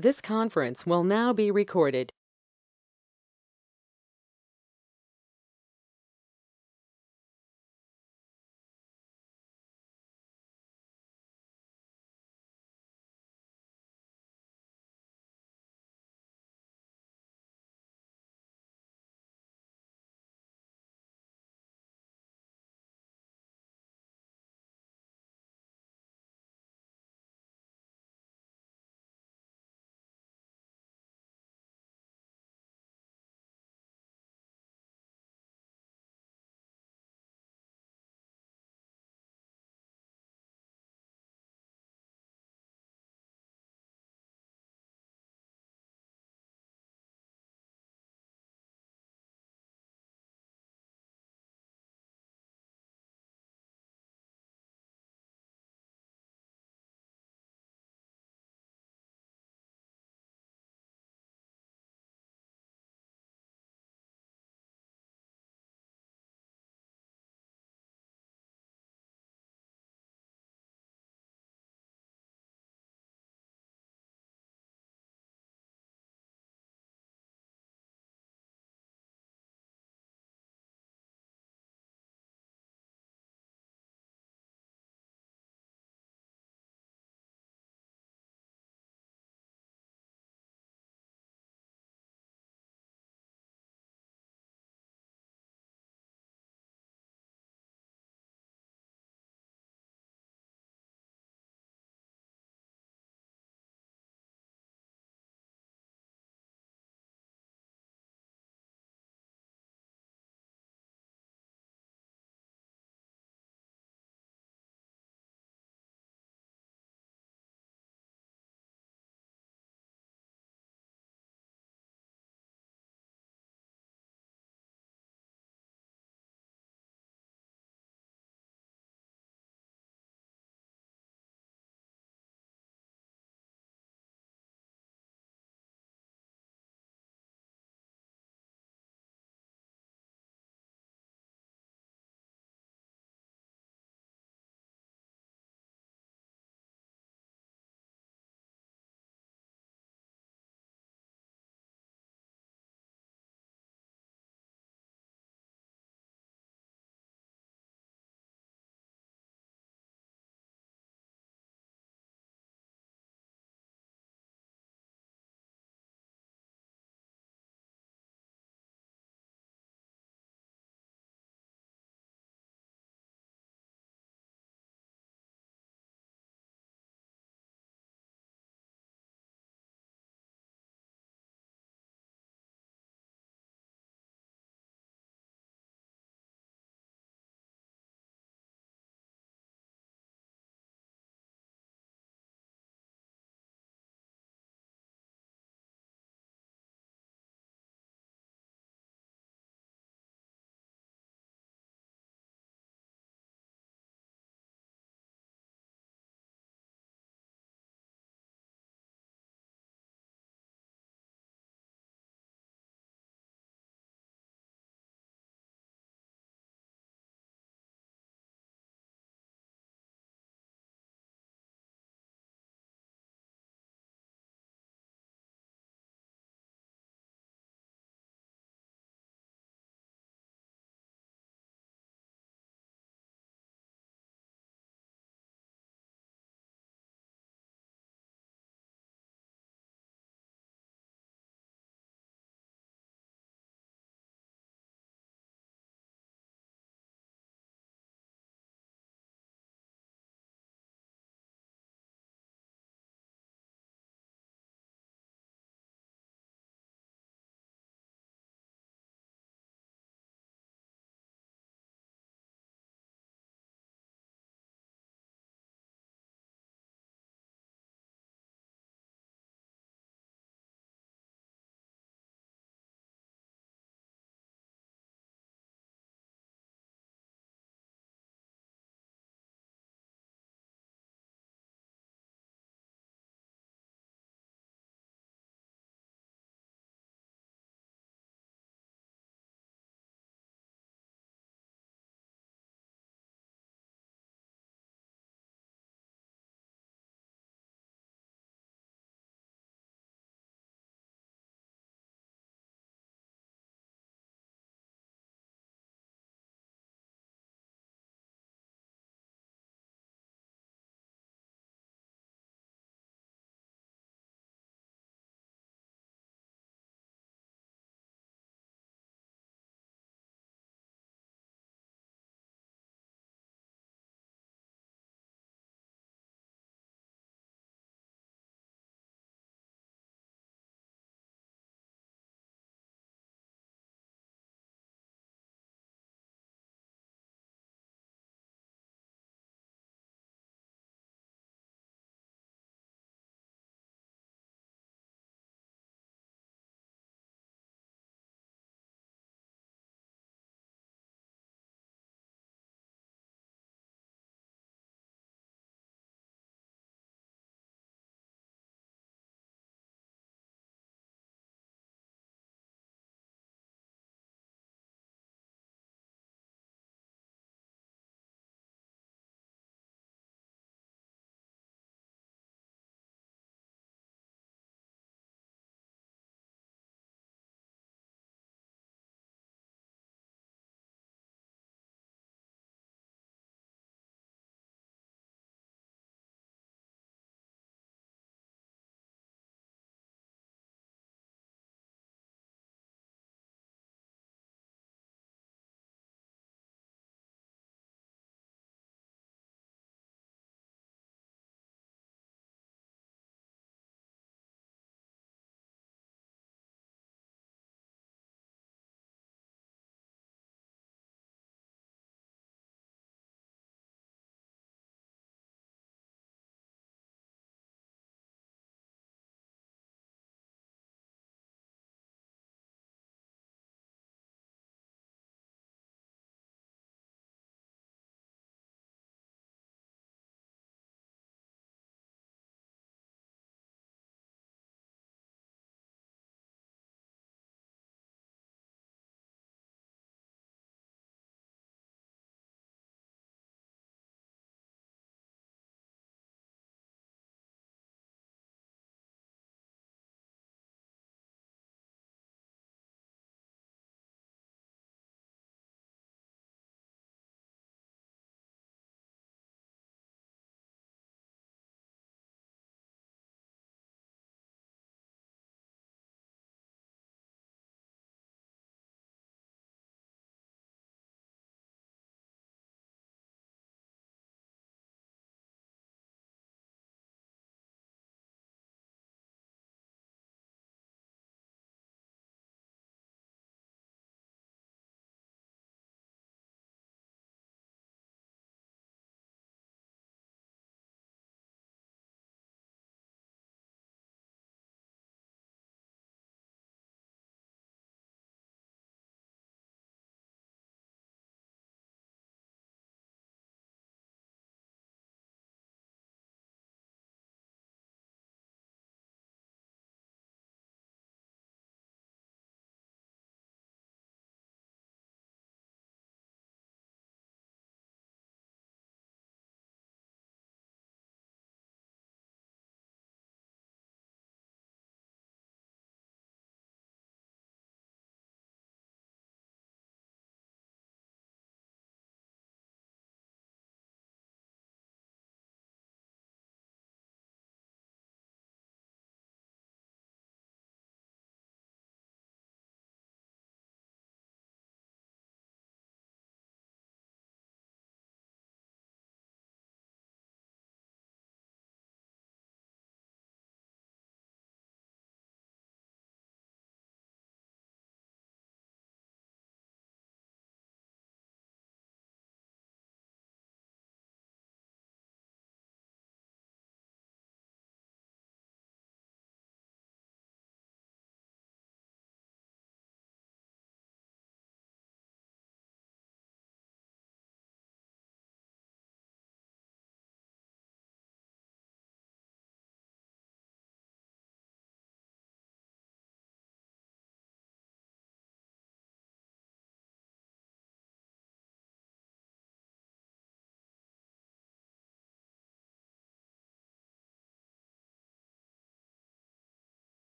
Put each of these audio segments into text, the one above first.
This conference will now be recorded.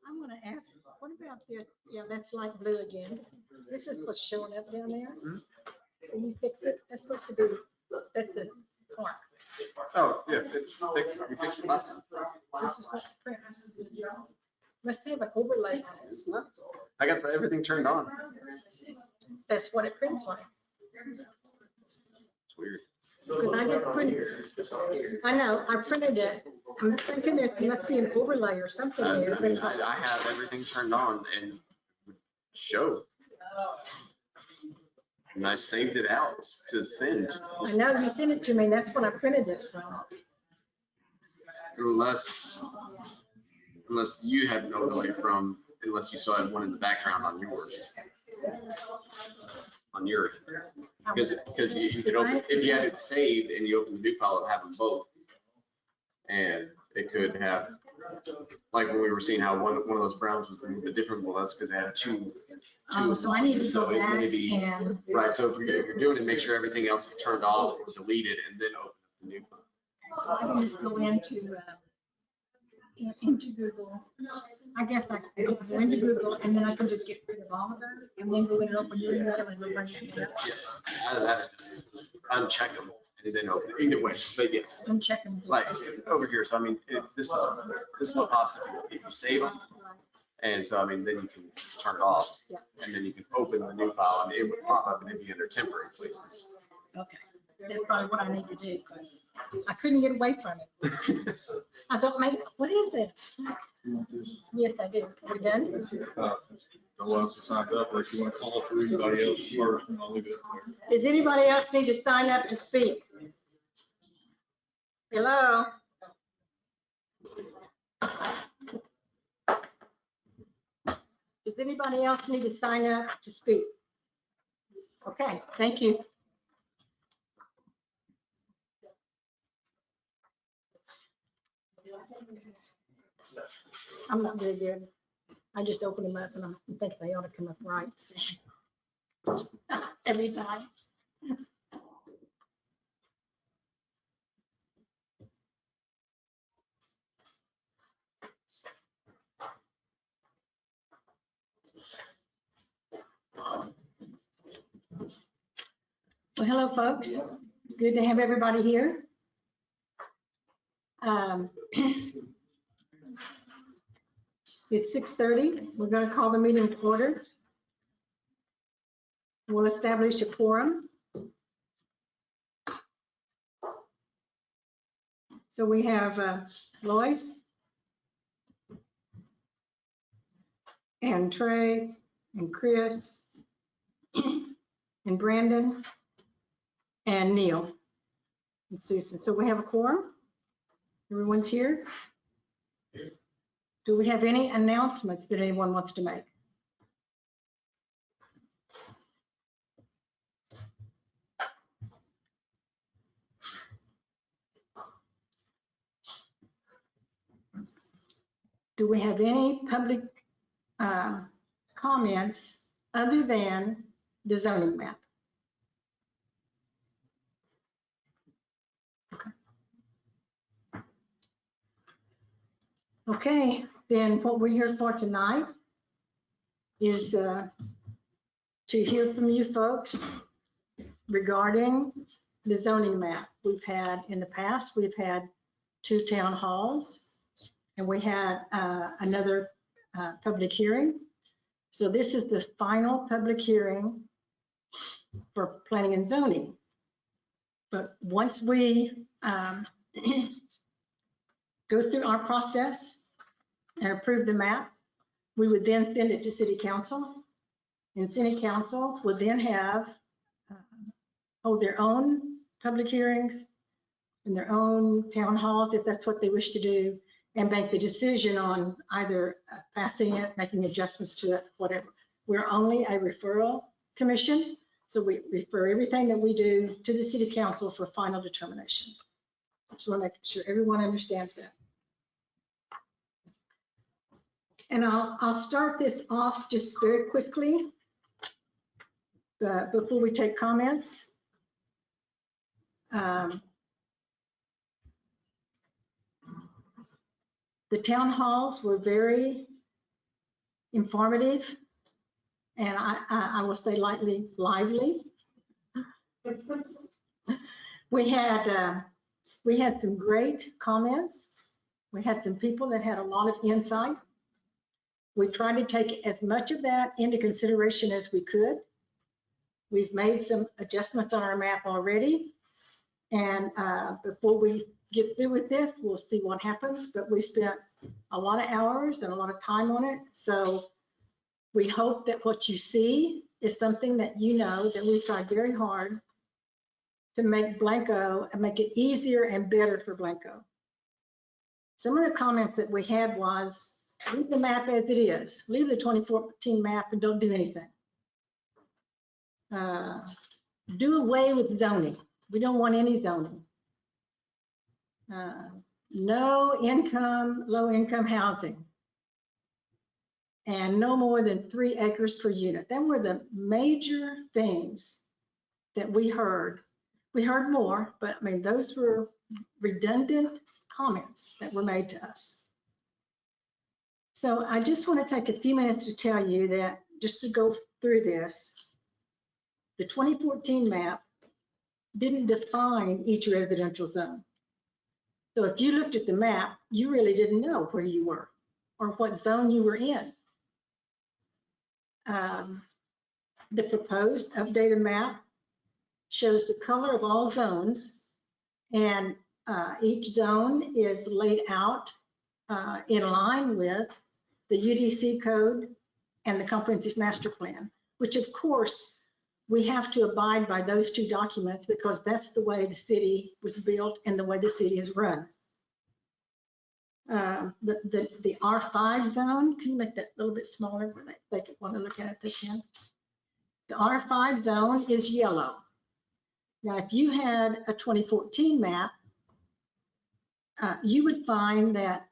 I'm gonna ask, what about this? Yeah, that's light blue again. This is what's showing up down there. Can you fix it? That's supposed to be, that's the park. Oh, yeah, it's fixed. We fixed it last time. This is what prints. Must have an overlay on it. I got everything turned on. That's what it prints like. It's weird. Because I just printed, I know, I printed it. I'm thinking there must be an overlay or something there. I mean, I have everything turned on and it would show. And I saved it out to send. I know, you sent it to me, and that's what I printed this from. Unless you had no overlay from, unless you still had one in the background on yours. On your, because you could open, if you had it saved and you open the new file, it would have them both. And it could have, like when we were seeing how one of those browns was a different, well, that's because they had two. So I need to So go it back may be, and, right, so if you're doing it, make sure everything else is turned off or deleted and then open up the new file. so I can just go into Google. I guess I can go into Google and then I can just get rid of all of those and then go in and open your other and bring it up. Yes, out of that, just uncheck them and then open it, either way, but yes. I'm checking. Like over here, so I mean, this is what pops up if you save them. And so, I mean, then you can just turn it off. Yeah. And then you can open the new file and it would pop up and it'd be under temporary places. Okay, that's probably what I need to do because I couldn't get away from it. I thought, maybe, what is it? Yes, I do. Are we done? No one else has signed up, or if you want to call for anybody else first, and I'll leave it up there. Does anybody else need to sign up to speak? Hello? Does anybody else need to sign up to speak? Okay, thank you. I'm not very good. I just open them up and I think they ought to come up right. Every time. Well, hello, folks. Good to have everybody here. It's 6:30. We're going to call the meeting to order. We'll establish a quorum. So we have Lois and Trey and Chris and Brandon and Neil and Susan. So we have a quorum. Everyone's here. Do we have any announcements that anyone wants to make? Do we have any public comments other than the zoning map? Okay, then what we're here for tonight is to hear from you folks regarding the zoning map. We've had, in the past, we've had 2 town halls and we had another public hearing. So this is the final public hearing for planning and zoning. But once we go through our process and approve the map, we would then send it to city council. And city council would then have, hold their own public hearings in their own town halls, if that's what they wish to do, and make the decision on either passing it, making adjustments to it, whatever. We're only a referral commission, so we refer everything that we do to the city council for final determination. Just want to make sure everyone understands that. And I'll start this off just very quickly before we take comments. The town halls were very informative, and I will say lightly lively. We had some great comments. We had some people that had a lot of insight. We tried to take as much of that into consideration as we could. We've made some adjustments on our map already. And before we get through with this, we'll see what happens. But we spent a lot of hours and a lot of time on it. So we hope that what you see is something that you know that we tried very hard to make Blanco and make it easier and better for Blanco. Some of the comments that we had was, leave the map as it is. Leave the 2014 map and don't do anything. Do away with zoning. We don't want any zoning. No income, low income housing. And no more than 3 acres per unit. Them were the major things that we heard. We heard more, but I mean, those were redundant comments that were made to us. So I just want to take a few minutes to tell you that, just to go through this, the 2014 map didn't define each residential zone. So if you looked at the map, you really didn't know where you were or what zone you were in. The proposed updated map shows the color of all zones, and each zone is laid out in line with the UDC code and the comprehensive master plan, which of course we have to abide by those 2 documents because that's the way the city was built and the way the city is run. The R5 zone, can you make that a little bit smaller when they want to look at it, they can. The R5 zone is yellow. Now, if you had a 2014 map, you would find that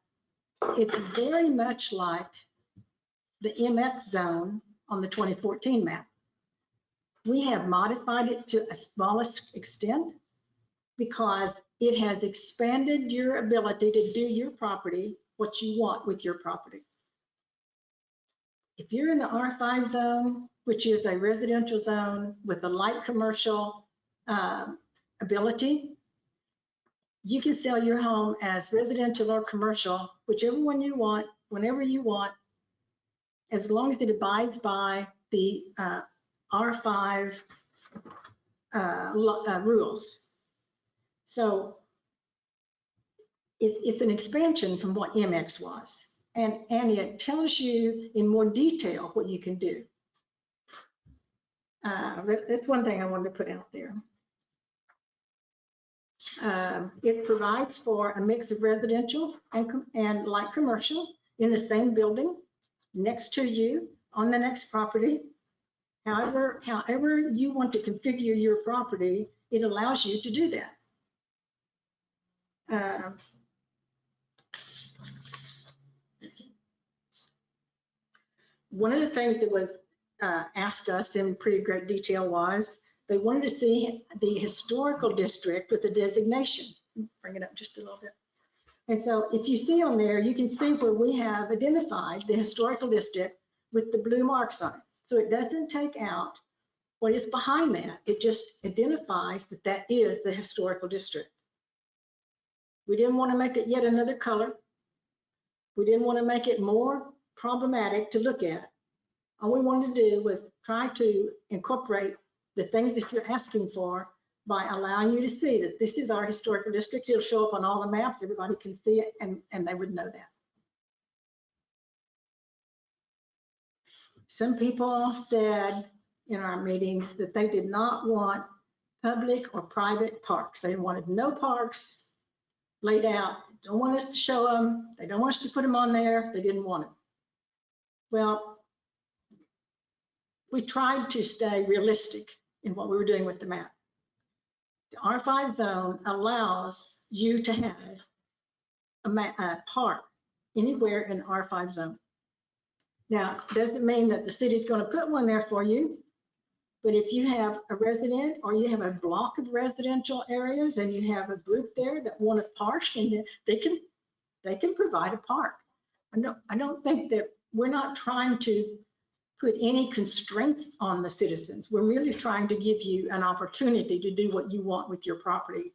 it's very much like the MX zone on the 2014 map. We have modified it to a smallest extent because it has expanded your ability to do your property what you want with your property. If you're in the R5 zone, which is a residential zone with a light commercial ability, you can sell your home as residential or commercial, whichever one you want, whenever you want, as long as it abides by the R5 rules. So it's an expansion from what MX was. And it tells you in more detail what you can do. That's one thing I wanted to put out there. It provides for a mix of residential and light commercial in the same building next to you on the next property. However you want to configure your property, it allows you to do that. One of the things that was asked us in pretty great detail was they wanted to see the historical district with the designation. Bring it up just a little bit. And so if you see on there, you can see where we have identified the historical district with the blue marks on it. So it doesn't take out what is behind that. It just identifies that that is the historical district. We didn't want to make it yet another color. We didn't want to make it more problematic to look at. All we wanted to do was try to incorporate the things that you're asking for by allowing you to see that this is our historical district. It'll show up on all the maps. Everybody can see it, and they would know that. Some people said in our meetings that they did not want public or private parks. They wanted no parks laid out. Don't want us to show them. They don't want us to put them on there. They didn't want them. Well, we tried to stay realistic in what we were doing with the map. The R5 zone allows you to have a park anywhere in the R5 zone. Now, doesn't mean that the city's going to put one there for you, but if you have a resident or you have a block of residential areas and you have a group there that want a park, and they can they can provide a park. I don't think that we're not trying to put any constraints on the citizens. We're really trying to give you an opportunity to do what you want with your property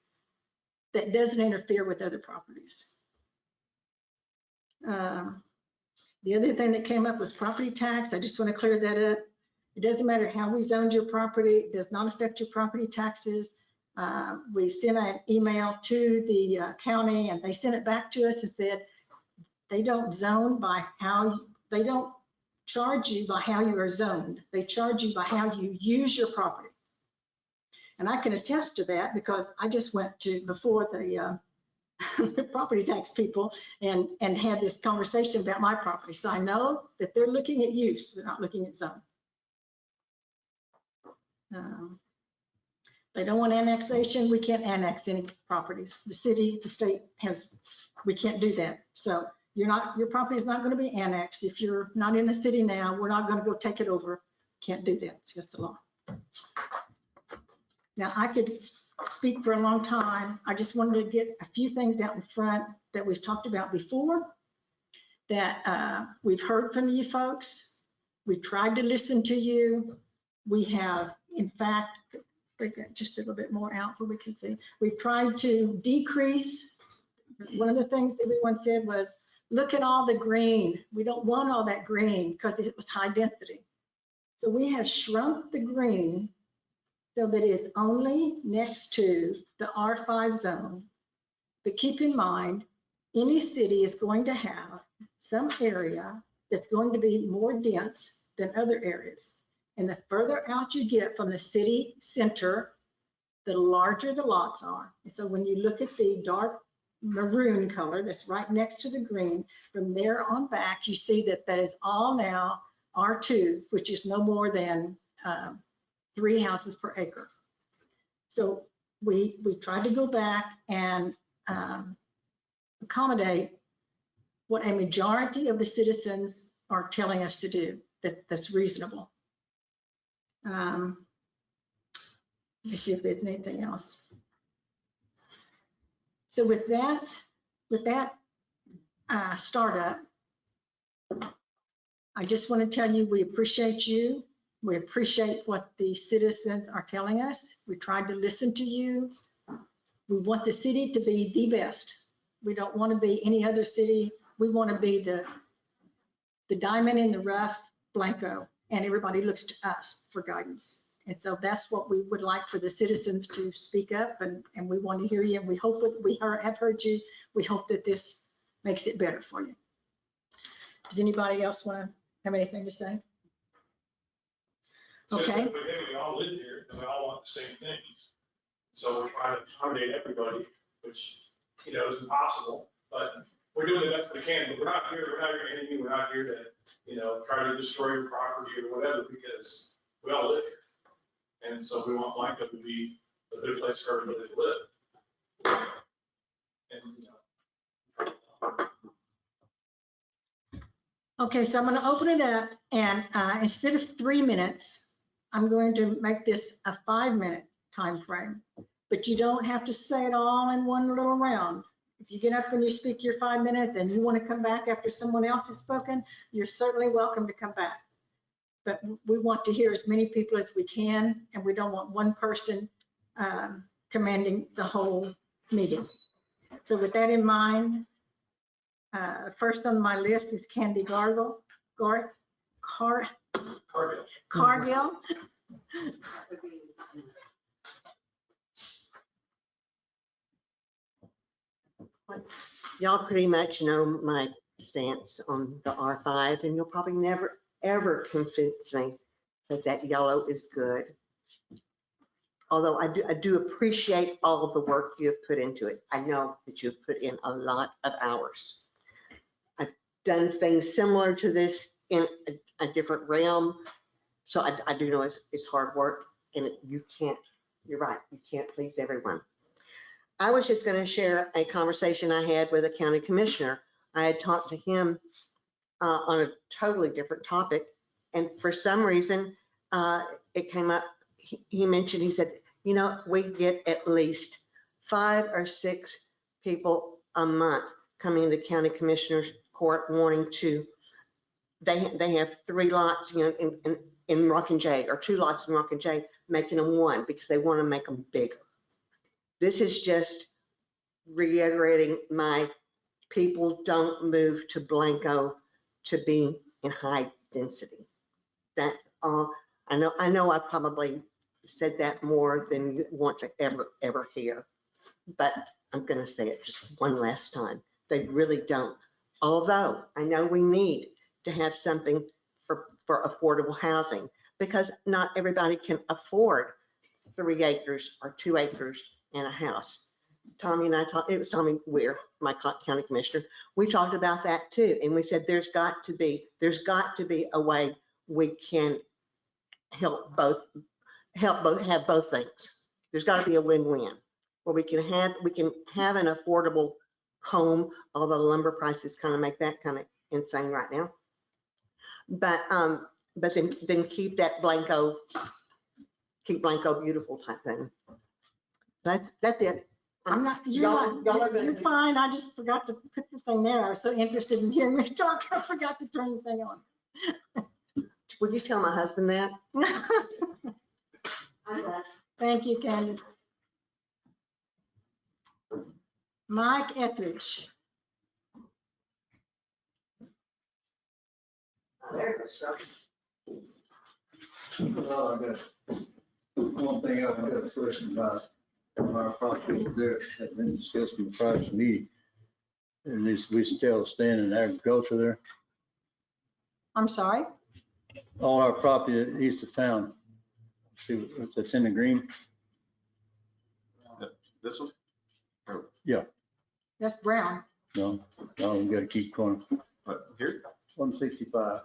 that doesn't interfere with other properties. The other thing that came up was property tax. I just want to clear that up. It doesn't matter how we zoned your property. It does not affect your property taxes. We sent an email to the county and they sent it back to us and said, they don't zone by how, they don't charge you by how you are zoned. They charge you by how you use your property. And I can attest to that because I just went to, before the property tax people and had this conversation about my property. So I know that they're looking at use, they're not looking at zone. They don't want annexation. We can't annex any properties. The city, the state has, we can't do that. So your property is not going to be annexed. If you're not in the city now, we're not going to go take it over. Can't do that. It's just the law. Now I could speak for a long time. I just wanted to get a few things out in front that we've talked about before, that we've heard from you folks. We tried to listen to you. We have, in fact, break that just a little bit more out where we can see. We've tried to decrease. One of the things everyone said was, look at all the green. We don't want all that green because it was high density. So we have shrunk the green so that it's only next to the R5 zone. But keep in mind, any city is going to have some area that's going to be more dense than other areas. And the further out you get from the city center, the larger the lots are. And so when you look at the dark maroon color that's right next to the green, from there on back, you see that that is all now R2, which is no more than 3 houses per acre. So we tried to go back and accommodate what a majority of the citizens are telling us to do, that's reasonable. Let me see if there's anything else. So with that startup, I just want to tell you we appreciate you. We appreciate what the citizens are telling us. We tried to listen to you. We want the city to be the best. We don't want to be any other city. We want to be the diamond in the rough, Blanco, and everybody looks to us for guidance. And so that's what we would like for the citizens to speak up, and we want to hear you. And we hope that we have heard you. We hope that this makes it better for you. Does anybody else want to have anything to say? Just Okay. that we all live here and we all want the same things. So we're trying to accommodate everybody, which, you know, is impossible, but we're doing the best we can. But we're not here to enemy. We're not here to, you know, try to destroy your property or whatever, because we all live here. And so we want Blanco to be a good place for everybody to live. And, you know, Okay, so I'm going to open it up, and instead of 3 minutes, I'm going to make this a 5-minute time frame. But you don't have to say it all in one little round. If you get up and you speak your 5 minutes and you want to come back after someone else has spoken, you're certainly welcome to come back. But we want to hear as many people as we can, and we don't want one person commanding the whole meeting. So with that in mind, first on my list is Candy Cargill. Y'all pretty much know my stance on the R5, and you'll probably never, ever convince me that that yellow is good. Although I do appreciate all of the work you've put into it. I know that you've put in a lot of hours. I've done things similar to this in a different realm. So I do know it's hard work, and you can't, you're right, you can't please everyone. I was just going to share a conversation I had with a county commissioner. I had talked to him on a totally different topic, and for some reason it came up. He mentioned, he said, you know, we get at least 5 or 6 people a month coming into county commissioner's court wanting to, they have 3 lots, in Rockin' J, or 2 lots in Rockin' J, making them 1 because they want to make them bigger. This is just reiterating my people don't move to Blanco to be in high density. That's all. I know I probably said that more than you want to ever hear, but I'm going to say it just one last time. They really don't. Although I know we need to have something for affordable housing, because not everybody can afford 3 acres or 2 acres and a house. Tommy and I talked, it was Tommy Weir, my county commissioner. We talked about that too. And we said, there's got to be a way we can have both things. There's got to be a win-win where we can have an affordable home, although lumber prices kind of make that kind of insane right now. But then keep Blanco beautiful type thing. That's it. I'm not, Y'all are gonna you're do- fine. I just forgot to put the thing there. I was so interested in hearing you talk, I forgot to turn the thing on. Would you tell my husband that? Thank you, Candy. Mike Etheridge. Well, I got one thing I've got a question about our property there that's been discussed in the prior meeting. And we still stand in agriculture there. I'm sorry. All our property east of town, see that's in the green. This one? That's Brown. No, we gotta keep going. What, here? 165,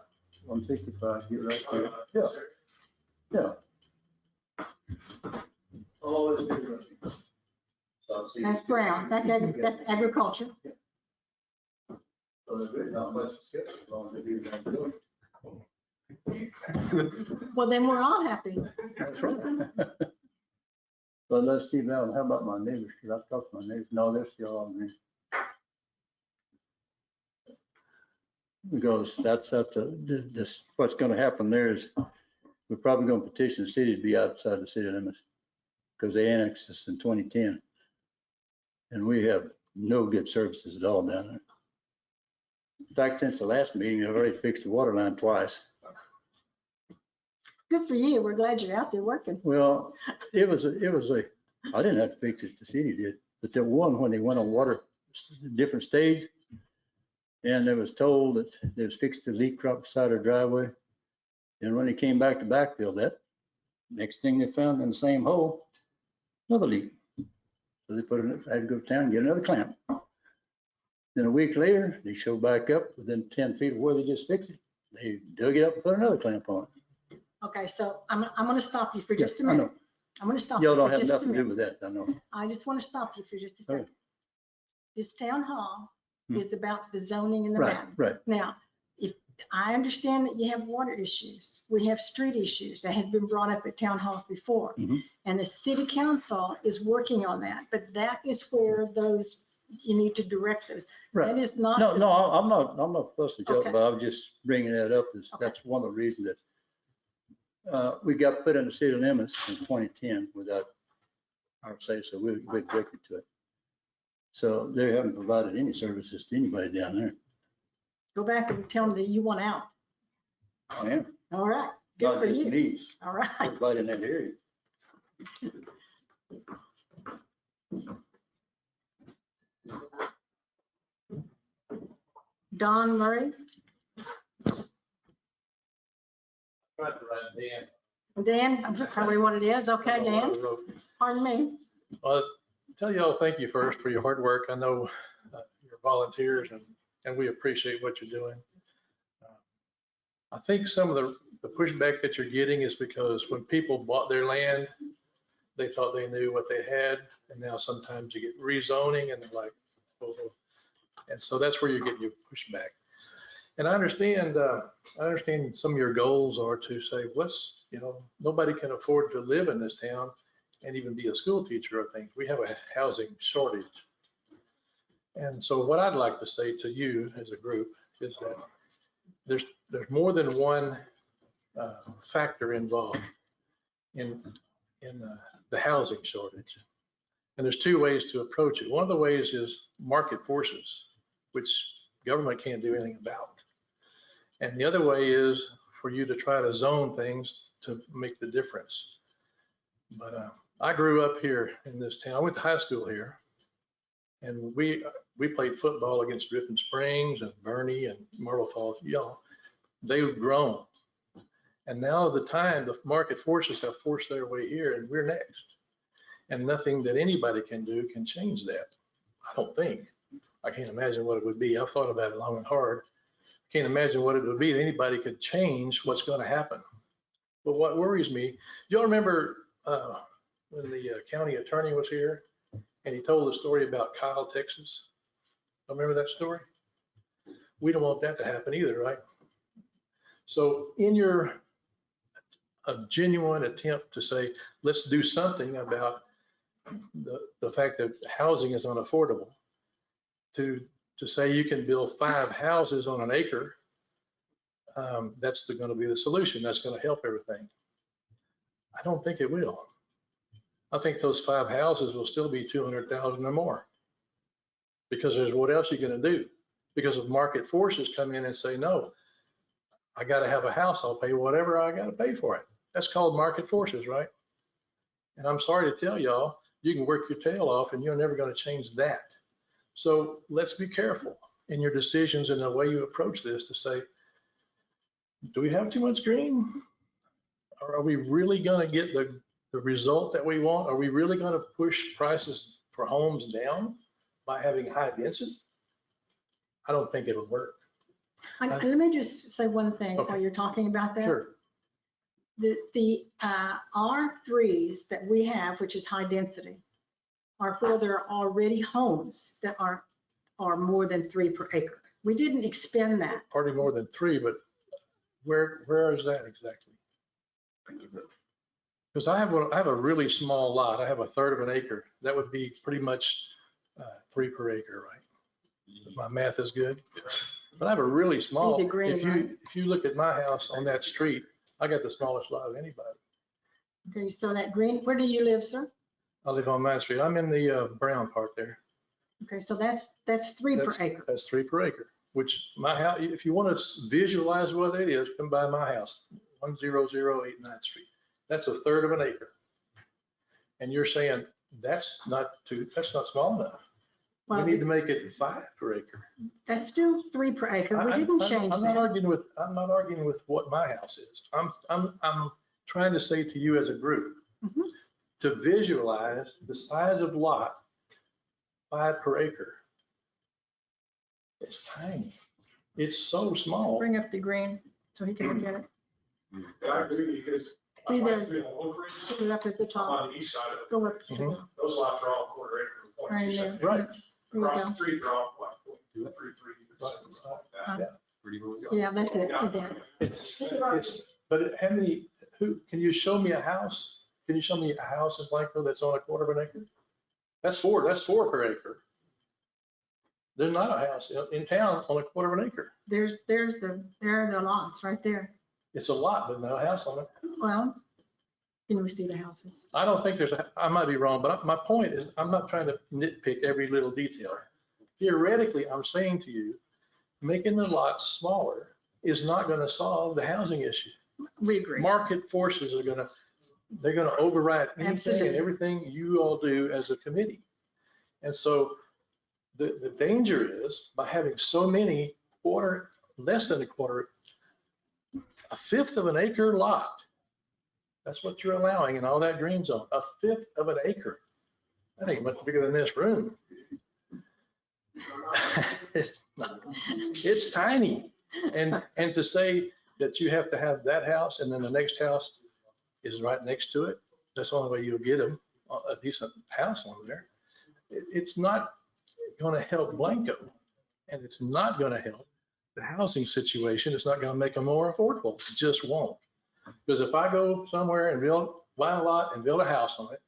get right there. Yeah. Oh, this is right. So I see- That's Brown. That's agriculture. So there's really not much to skip as long as they do that good. Well, then we're all happy. That's right. But let's see now, how about my neighbors? Because I've talked to my neighbors. No, they're still on green. Because that's this, what's gonna happen there is we're probably gonna petition the city to be outside the city limits because they annexed us in 2010. And we have no good services at all down there. In fact, since the last meeting, I've already fixed the water line twice. Good for you. We're glad you're out there working. Well, it was I didn't have to fix it, the city did, but the one when they went on water, different stage, and they was told that they was fixed the leak right beside our driveway. And when they came back to backfill that, next thing they found in the same hole, another leak. So they had to go to town and get another clamp. Then a week later, they showed back up within 10 feet of where they just fixed it. They dug it up and put another clamp on it. Okay, so I'm going to stop you for just a Yeah, I minute. know. I'm going to stop you Y'all don't for have just a nothing to do minute. with that, I know. I just want to stop you for just a Okay. second. This town hall Hmm. is about the zoning and the Right, map. right. Now, if I understand that you have water issues, we have street issues that has been brought up at town halls before. Mhm. And the city council is working on that, but that is where you need to direct those. Right. That is not. No, I'm not supposed to joke, Okay. but I'm just bringing that up. Okay. That's one of the reasons that we got put in the city limits in 2010 without our say, so we objected to it. So they haven't provided any services to anybody down there. Go back and tell them that you want out. I am, All right, good not for just you. me, All right. everybody in that area. Don Murray, Tried to write Dan. Dan, I'm probably what it is. Okay, Dan, pardon me. Well, tell you all, thank you first for your hard work. I know you're volunteers and we appreciate what you're doing. I think some of the pushback that you're getting is because when people bought their land, they thought they knew what they had. And now sometimes you get rezoning and they're like, oh. And so that's where you're getting your pushback. And I understand some of your goals are to say, nobody can afford to live in this town and even be a school teacher, I think. We have a housing shortage. And so what I'd like to say to you as a group is that there's more than one factor involved in the housing shortage. And there's two ways to approach it. One of the ways is market forces, which government can't do anything about. And the other way is for you to try to zone things to make the difference. But I grew up here in this town. I went to high school here. And we played football against Dripping Springs and Bernie and Marble Falls. Y'all, they've grown. And now the market forces have forced their way here and we're next. And nothing that anybody can do can change that. I don't think. I can't imagine what it would be. I've thought about it long and hard. Can't imagine what it would be that anybody could change what's going to happen. But what worries me, y'all remember when the county attorney was here and he told the story about Kyle, Texas? Remember that story? We don't want that to happen either, right? So in a genuine attempt to say, let's do something about the fact that housing is unaffordable, to say you can build 5 houses on an acre, that's going to be the solution. That's going to help everything. I don't think it will. I think those 5 houses will still be 200,000 or more, because there's what else you're going to do? Because if market forces come in and say, no, I got to have a house, I'll pay whatever I got to pay for it. That's called market forces, right? And I'm sorry to tell y'all, you can work your tail off and you're never going to change that. So let's be careful in your decisions and the way you approach this to say, do we have too much green? Or are we really going to get the result that we want? Are we really going to push prices for homes down by having high density? I don't think it'll work. Let me just say one thing Okay. while you're talking about that. Sure. The R3s that we have, which is high density, are where there are already homes that are more than 3 per acre. We didn't expand that. Hardly more than 3, but where is that exactly? Because I have a really small lot. I have 1/3 of an acre. That would be pretty much 3 per acre, right? If my math is good. But I have a really small, Need the green, right? if you look at my house on that street, I got the smallest lot of anybody. Okay, so that green, where do you live, sir? I live on Main Street. I'm in the brown part there. Okay, so that's 3 per acre. That's 3 per acre, which my house, if you want to visualize what it is, come by my house, 10089th Street. That's 1/3 of an acre. And you're saying that's not small enough. We Well, need to make it 5 per acre. that's still 3 per acre. We didn't change I'm not that. arguing with what my house is. I'm trying to say to you as a group, Mhm. to visualize the size of lot, 5 per acre. It's tiny. It's so small. Bring up the green so he can look at it. Yeah, I agree, because See on my there. street on Oak Ridge, Put it up at the I'm top. on the east side of it, Go up. to Mhm. the- those lots are all 1/4 acre. Right 0.2 there. cents. Right. There you Across go. the street, they're all like 0.33, something like that. Pretty much. Yeah, that's it. That's- But how many, can you show me a house? Can you show me a house in Blankville that's on 1/4 of an acre? That's 4 per acre. There's not a house in town on 1/4 of an acre. there are the lots right there. It's a lot, but no house on it. Well, can we see the houses? I don't think I might be wrong, but my point is, I'm not trying to nitpick every little detail. Theoretically, I'm saying to you, making the lots smaller is not going to solve the housing issue. We agree. Market forces are they're going to override anything Absolutely. and everything you all do as a committee. And so the danger is by having so many less than 1/4, 1/5 of an acre lot. That's what you're allowing in all that green zone, 1/5 of an acre. That ain't much bigger than this room. It's tiny. And to say that you have to have that house and then the next house is right next to it, that's the only way you'll get them a decent house on there. It's not going to help Blanco, and it's not going to help the housing situation. It's not going to make them more affordable. It just won't. Because if I go somewhere and buy a lot and build a house on it,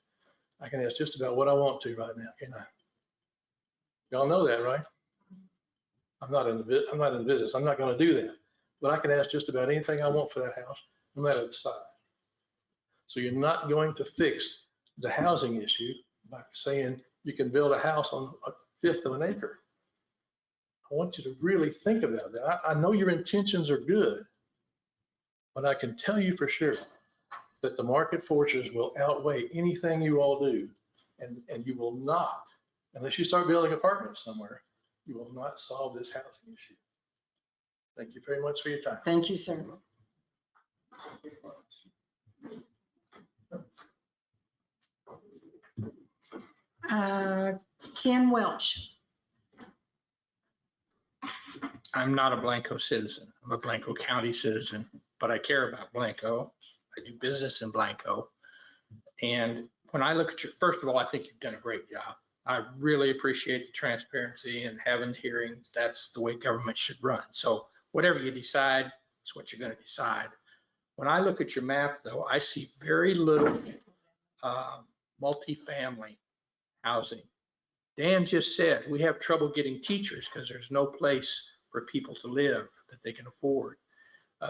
I can ask just about what I want to right now, can't I? Y'all know that, right? I'm not in the business. I'm not going to do that. But I can ask just about anything I want for that house, no matter the size. So you're not going to fix the housing issue by saying you can build a house on a fifth of an acre. I want you to really think about that. I know your intentions are good, but I can tell you for sure that the market forces will outweigh anything you all do. And you will not, unless you start building apartments somewhere, you will not solve this housing issue. Thank you very much for your time. Thank you, sir. Ken Welch. I'm not a Blanco citizen. I'm a Blanco County citizen, but I care about Blanco. I do business in Blanco. And when I look at your, first of all, I think you've done a great job. I really appreciate the transparency and having hearings. That's the way government should run. So whatever you decide, it's what you're going to decide. When I look at your map, though, I see very little multifamily housing. Dan just said we have trouble getting teachers because there's no place for people to live that they can afford.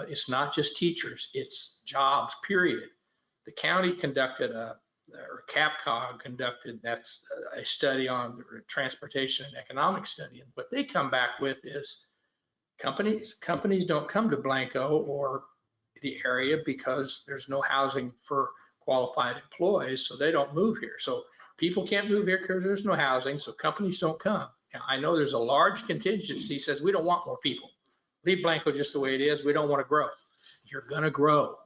It's not just teachers, it's jobs, period. The county conducted or CAPCOG conducted, that's a study on the transportation and economic study. And what they come back with is companies don't come to Blanco or the area because there's no housing for qualified employees, so they don't move here. So people can't move here because there's no housing, so companies don't come. Now, I know there's a large contingency says we don't want more people. Leave Blanco just the way it is. We don't want to grow. You're going to grow.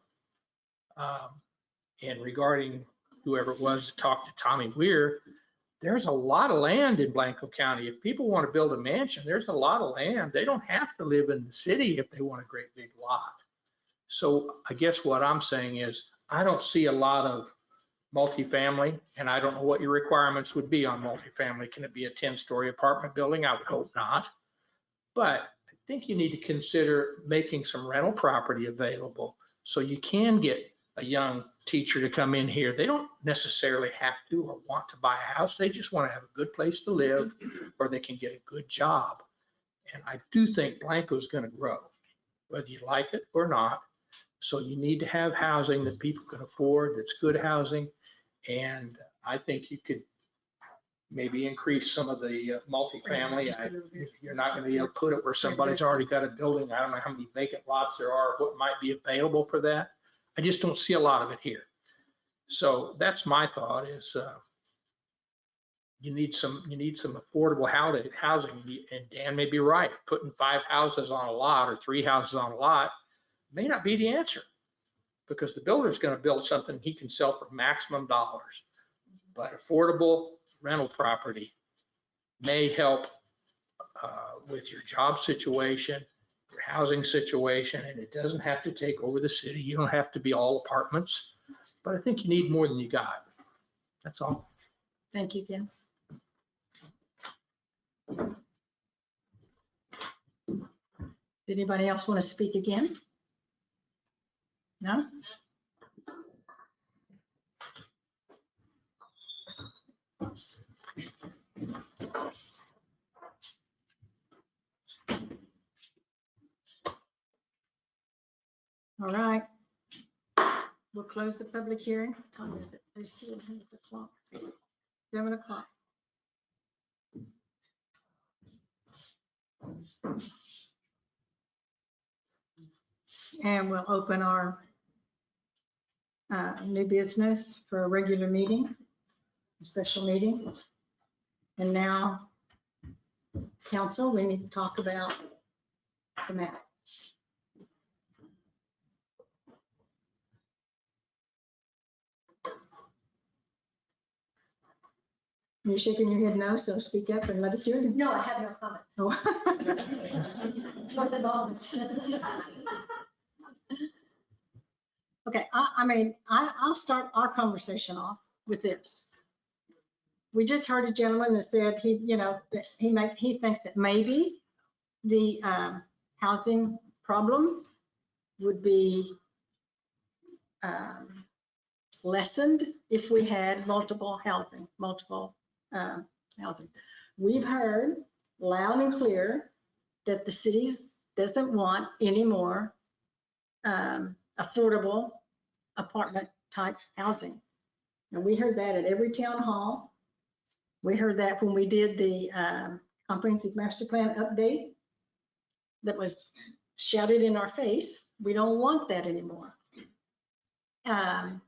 And regarding whoever it was that talked to Tommy Weir, there's a lot of land in Blanco County. If people want to build a mansion, there's a lot of land. They don't have to live in the city if they want a great big lot. So I guess what I'm saying is I don't see a lot of multifamily, and I don't know what your requirements would be on multifamily. Can it be a 10-story apartment building? I would hope not. But I think you need to consider making some rental property available so you can get a young teacher to come in here. They don't necessarily have to or want to buy a house. They just want to have a good place to live or they can get a good job. And I do think Blanco's going to grow, whether you like it or not. So you need to have housing that people can afford, that's good housing. And I think you could maybe increase some of the multifamily. You're not going to be able to put it where somebody's already got a building. I don't know how many vacant lots there are, what might be available for that. I just don't see a lot of it here. So that's my thought is you need some affordable housing. And Dan may be right. Putting 5 houses on a lot or 3 houses on a lot may not be the answer because the builder's going to build something he can sell for maximum dollars. But affordable rental property may help with your job situation, your housing situation, and it doesn't have to take over the city. You don't have to be all apartments, but I think you need more than you got. That's all. Thank you, Ken. Did anybody else want to speak again? No? All right. We'll close the public hearing. What time is it? There's still 7 o'clock. And we'll open our new business for a regular meeting, a special meeting. And now, council, we need to talk about the map. You're shaking your head no, so speak up and let us hear you. No, I have no comments. For the moment. Okay, I'll start our conversation off with this. We just heard a gentleman that said that he thinks that maybe the housing problem would be lessened if we had multiple housing. we've heard loud and clear that the city doesn't want any more affordable apartment type housing. And we heard that at every town hall. We heard that when we did the comprehensive master plan update that was shouted in our face. We don't want that anymore. I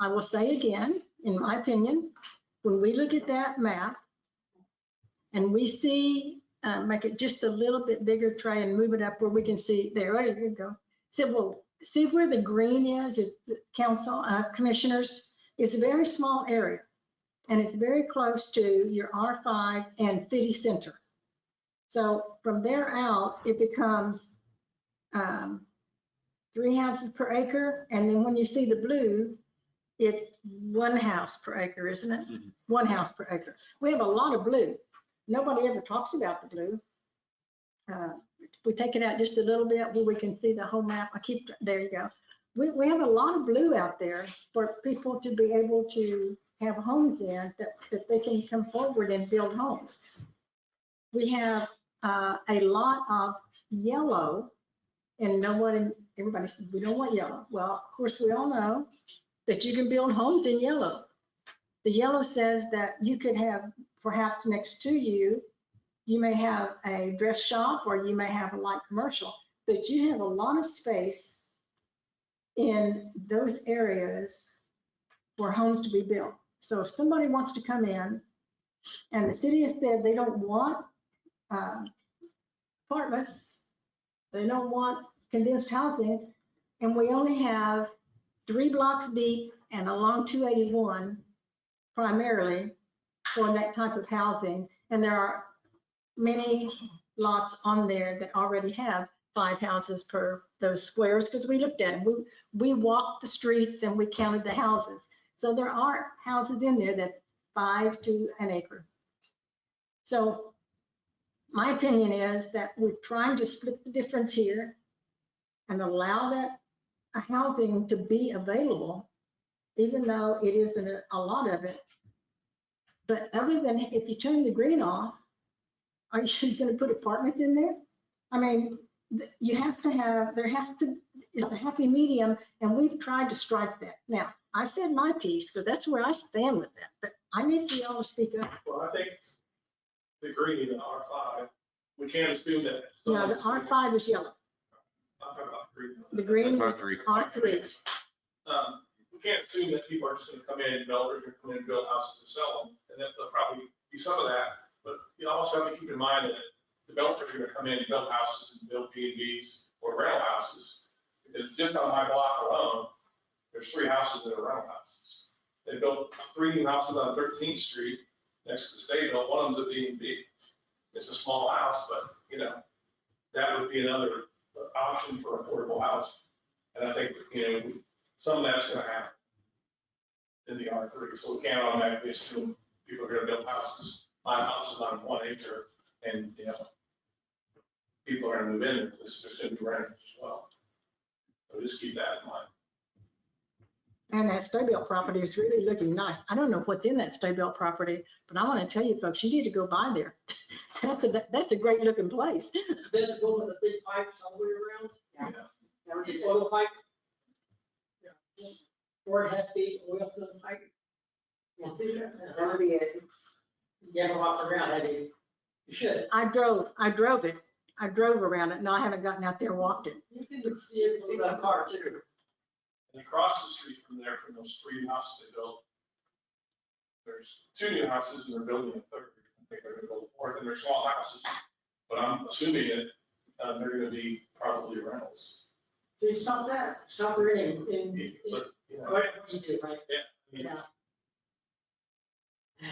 will say again, in my opinion, when we look at that map and we see, make it just a little bit bigger, try and move it up where we can see, there you go. So we'll see where the green is council, commissioners, it's a very small area. And it's very close to your R5 and city center. So from there out, it becomes 3 houses per acre. And then when you see the blue, it's 1 house per acre, isn't it? Mm-hmm. 1 house per acre. We have a lot of blue. Nobody ever talks about the blue. We take it out just a little bit where we can see the whole map. There you go. We have a lot of blue out there for people to be able to have homes in that they can come forward and build homes. We have a lot of yellow, and everybody says we don't want yellow. Well, of course, we all know that you can build homes in yellow. The yellow says that you could have, perhaps next to you, you may have a dress shop or you may have a light commercial, but you have a lot of space in those areas for homes to be built. So if somebody wants to come in and the city has said they don't want apartments, they don't want condensed housing, and we only have 3 blocks deep and along 281 primarily for that type of housing, and there are many lots on there that already have 5 houses per those squares, because we looked at them. We walked the streets and we counted the houses. So there are houses in there that's 5 to an acre. So my opinion is that we're trying to split the difference here and allow that housing to be available, even though it isn't a lot of it. But other than if you turn the green off, are you going to put apartments in there? I mean, you have to have, it's a happy medium, and we've tried to strike that. Now, I said my piece, because that's where I stand with that, but I need for y'all to speak up. Well, I think the green, the R5, we can't assume that. No, the R5 is yellow. I'm talking about the green. The green That's R3. R3. We can't assume that people are just gonna come in, developers are gonna come in and build houses and sell them, and that there'll probably be some of that, but you also have to keep in mind that developers are gonna come in and build houses and build B&Bs or rental houses, because just on my block alone, there's 3 houses that are rental houses. They built 3 new houses on 13th Street next to the stadium. One of them's a B&B. It's a small house, but you know, that would be another option for affordable housing. And I think, you know, some of that's gonna happen in the R3. So we can't automatically assume people are gonna build houses, 5 houses on 1 acre, and, you know, people are gonna move in, there's gonna be renters as well. So just keep that in mind. And that Staybill property is really looking nice. I don't know what's in that Staybill property, but I want to tell you folks, you need to go by there. That's a great looking place. Then to go with the big pipes all the way around? Yeah. Now, just oil pipe? 4.5 feet oil field pipe? Yeah, do that. That'll be it. You haven't walked around, have you? You should. I drove it. I drove around it. No, I haven't gotten out there and walked it. You can see it from the car too. And across the street from there, from those 3 new houses they built, there's 2 new houses and they're building a 3rd. I think they're gonna build a 4th, and they're small houses, but I'm assuming that they're gonna be probably rentals. See, stop that. Stop renting But, you know, what you do, right? yeah, Yeah.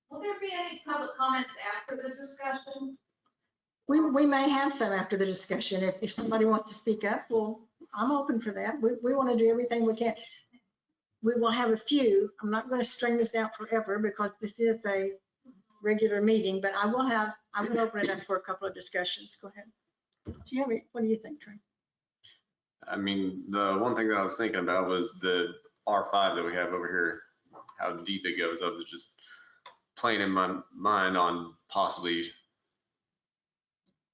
Will there be any public comments after the discussion? We may have some after the discussion. If somebody wants to speak up, well, I'm open for that. We want to do everything we can. We will have a few. I'm not going to string this out forever because this is a regular meeting, but I will open it up for a couple of discussions. Go ahead. What do you think, Trey? I mean, the one thing that I was thinking about was the R5 that we have over here, how deep it goes up is just playing in my mind on possibly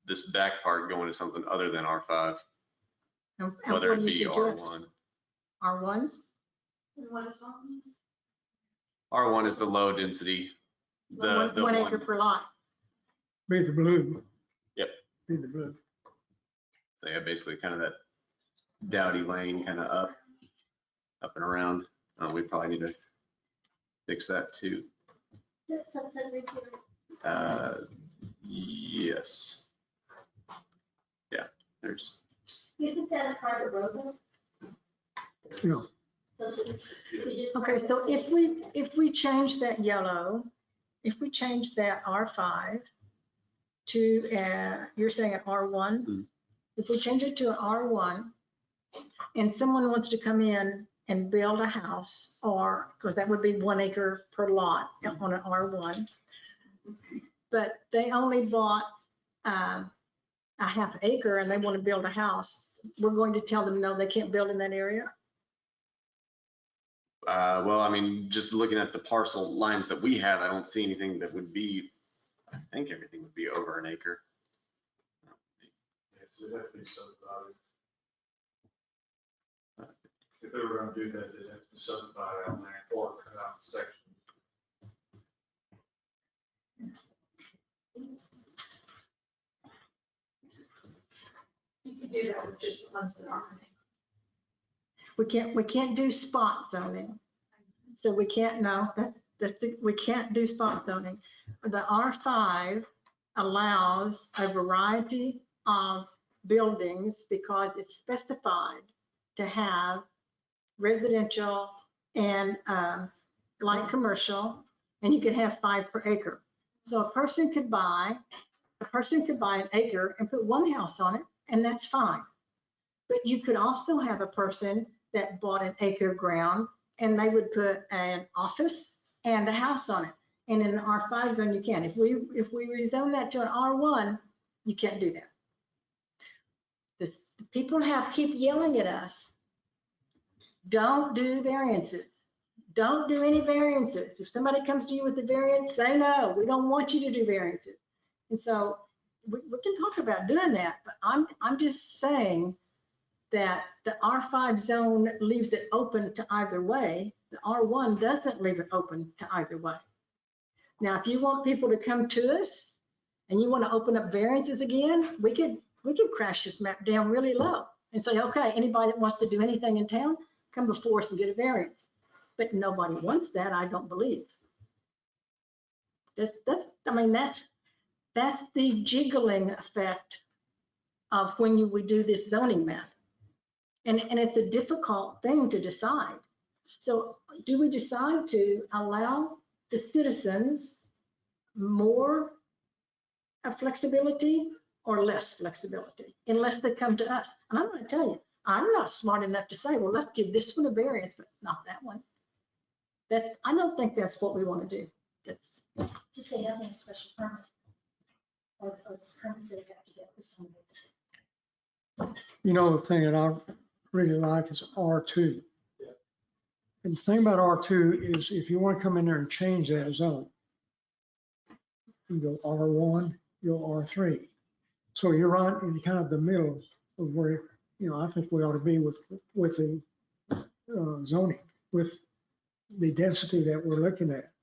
this back part going to something other than R5, And whether what it do you be suggest? R1. R1s? And what is on? R1 is the low density, the One acre per lot. Be the blue. Yep. Be the blue. So yeah, basically kind of that Dowdy Lane kind of up and around. We probably need to fix that too. That sunset right here. Yes. Yeah, there's, Isn't that a private road though? No. So should we just- Okay, so if we change that yellow, if we change that R5 to, you're saying an R1? Mm. If we change it to an R1 and someone wants to come in and build a house, or, because that would be 1 acre per lot on an R1, but they only bought a half acre and they want to build a house, we're going to tell them, no, they can't build in that area? well, I mean, just looking at the parcel lines that we have, I don't see anything that would be, I think everything would be over an acre. It's definitely subdivided. If they were gonna do that, they'd have to subdivide out there or cut out the section. You could do that with just the ones that aren't. We can't do spot zoning. So we can't, no, we can't do spot zoning. The R5 allows a variety of buildings because it's specified to have residential and light commercial, and you can have 5 per acre. So a person could buy an acre and put 1 house on it, and that's fine. But you could also have a person that bought an acre of ground and they would put an office and a house on it. And in the R5 zone, you can. If we rezone that to an R1, you can't do that. People keep yelling at us, don't do variances. Don't do any variances. If somebody comes to you with a variance, say no, we don't want you to do variances. And so we can talk about doing that, but I'm just saying that the R5 zone leaves it open to either way. The R1 doesn't leave it open to either way. Now, if you want people to come to us and you want to open up variances again, we could crash this map down really low and say, okay, anybody that wants to do anything in town, come before us and get a variance. But nobody wants that, I don't believe. That's the jiggling effect of when we do this zoning map. And it's a difficult thing to decide. So do we decide to allow the citizens more flexibility or less flexibility unless they come to us? And I'm going to tell you, I'm not smart enough to say, well, let's give this one a variance, but not that one. I don't think that's what we want to do. That's Just say having a special permit. Or permits that have to get with some of this. You know, the thing that I really like is R2. And the thing about R2 is if you want to come in there and change that zone, you go R1, you go R3. So you're right in kind of the middle of where, you know, I think we ought to be with the zoning, with the density that we're looking at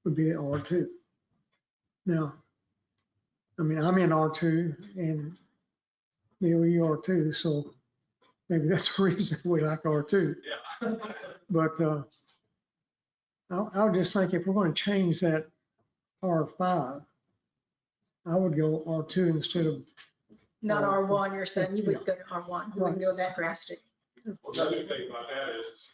would be R2. Now, I mean, I'm in R2 and you are too, so maybe that's the reason we like R2. Yeah. But I would just think if we're going to change that R5, I would go R2 instead of. not R1, you're saying you would go to R1. You wouldn't go that drastic. Well, the other thing about that is,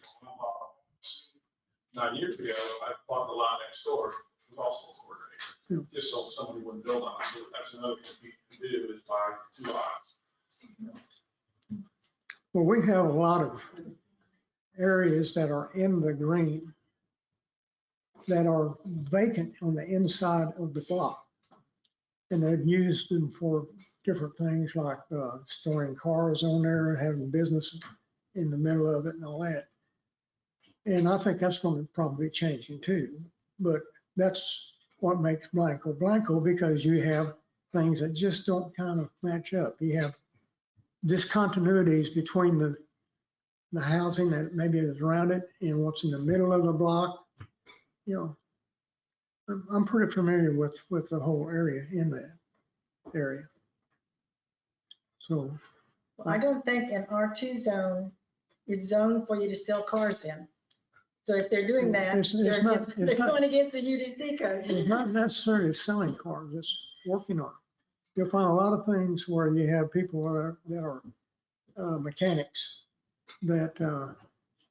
9 years ago, I bought the lot next door, it was also a quarter acre, just so somebody wouldn't build on it. So that's another thing we can do is buy 2 lots. Well, we have a lot of areas that are in the green that are vacant on the inside of the block. And they've used them for different things like storing cars on there, having business in the middle of it and all that. And I think that's going to probably be changing too. But that's what makes Blanco Blanco, because you have things that just don't kind of match up. You have discontinuities between the housing that maybe is around it and what's in the middle of the block. You know, I'm pretty familiar with the whole area in that area. So I don't think an R2 zone is zoned for you to sell cars in. So if they're doing that, It's they're not- it's they're not- going against the UDC code. it's not necessarily selling cars, it's working on it. You'll find a lot of things where you have people that are mechanics that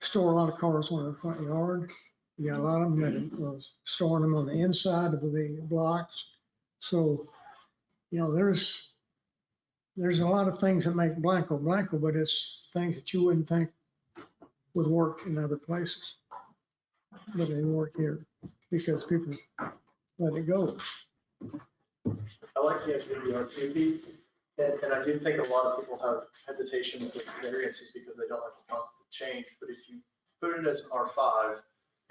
store a lot of cars on the front yard. You got a lot of them that are storing them on the inside of the blocks. So, you know, there's a lot of things that make Blanco Blanco, but it's things that you wouldn't think would work in other places. But they work here because people let it go. I like the idea of the R2, and I do think a lot of people have hesitation with variances because they don't like the constant change. But if you put it as an R5,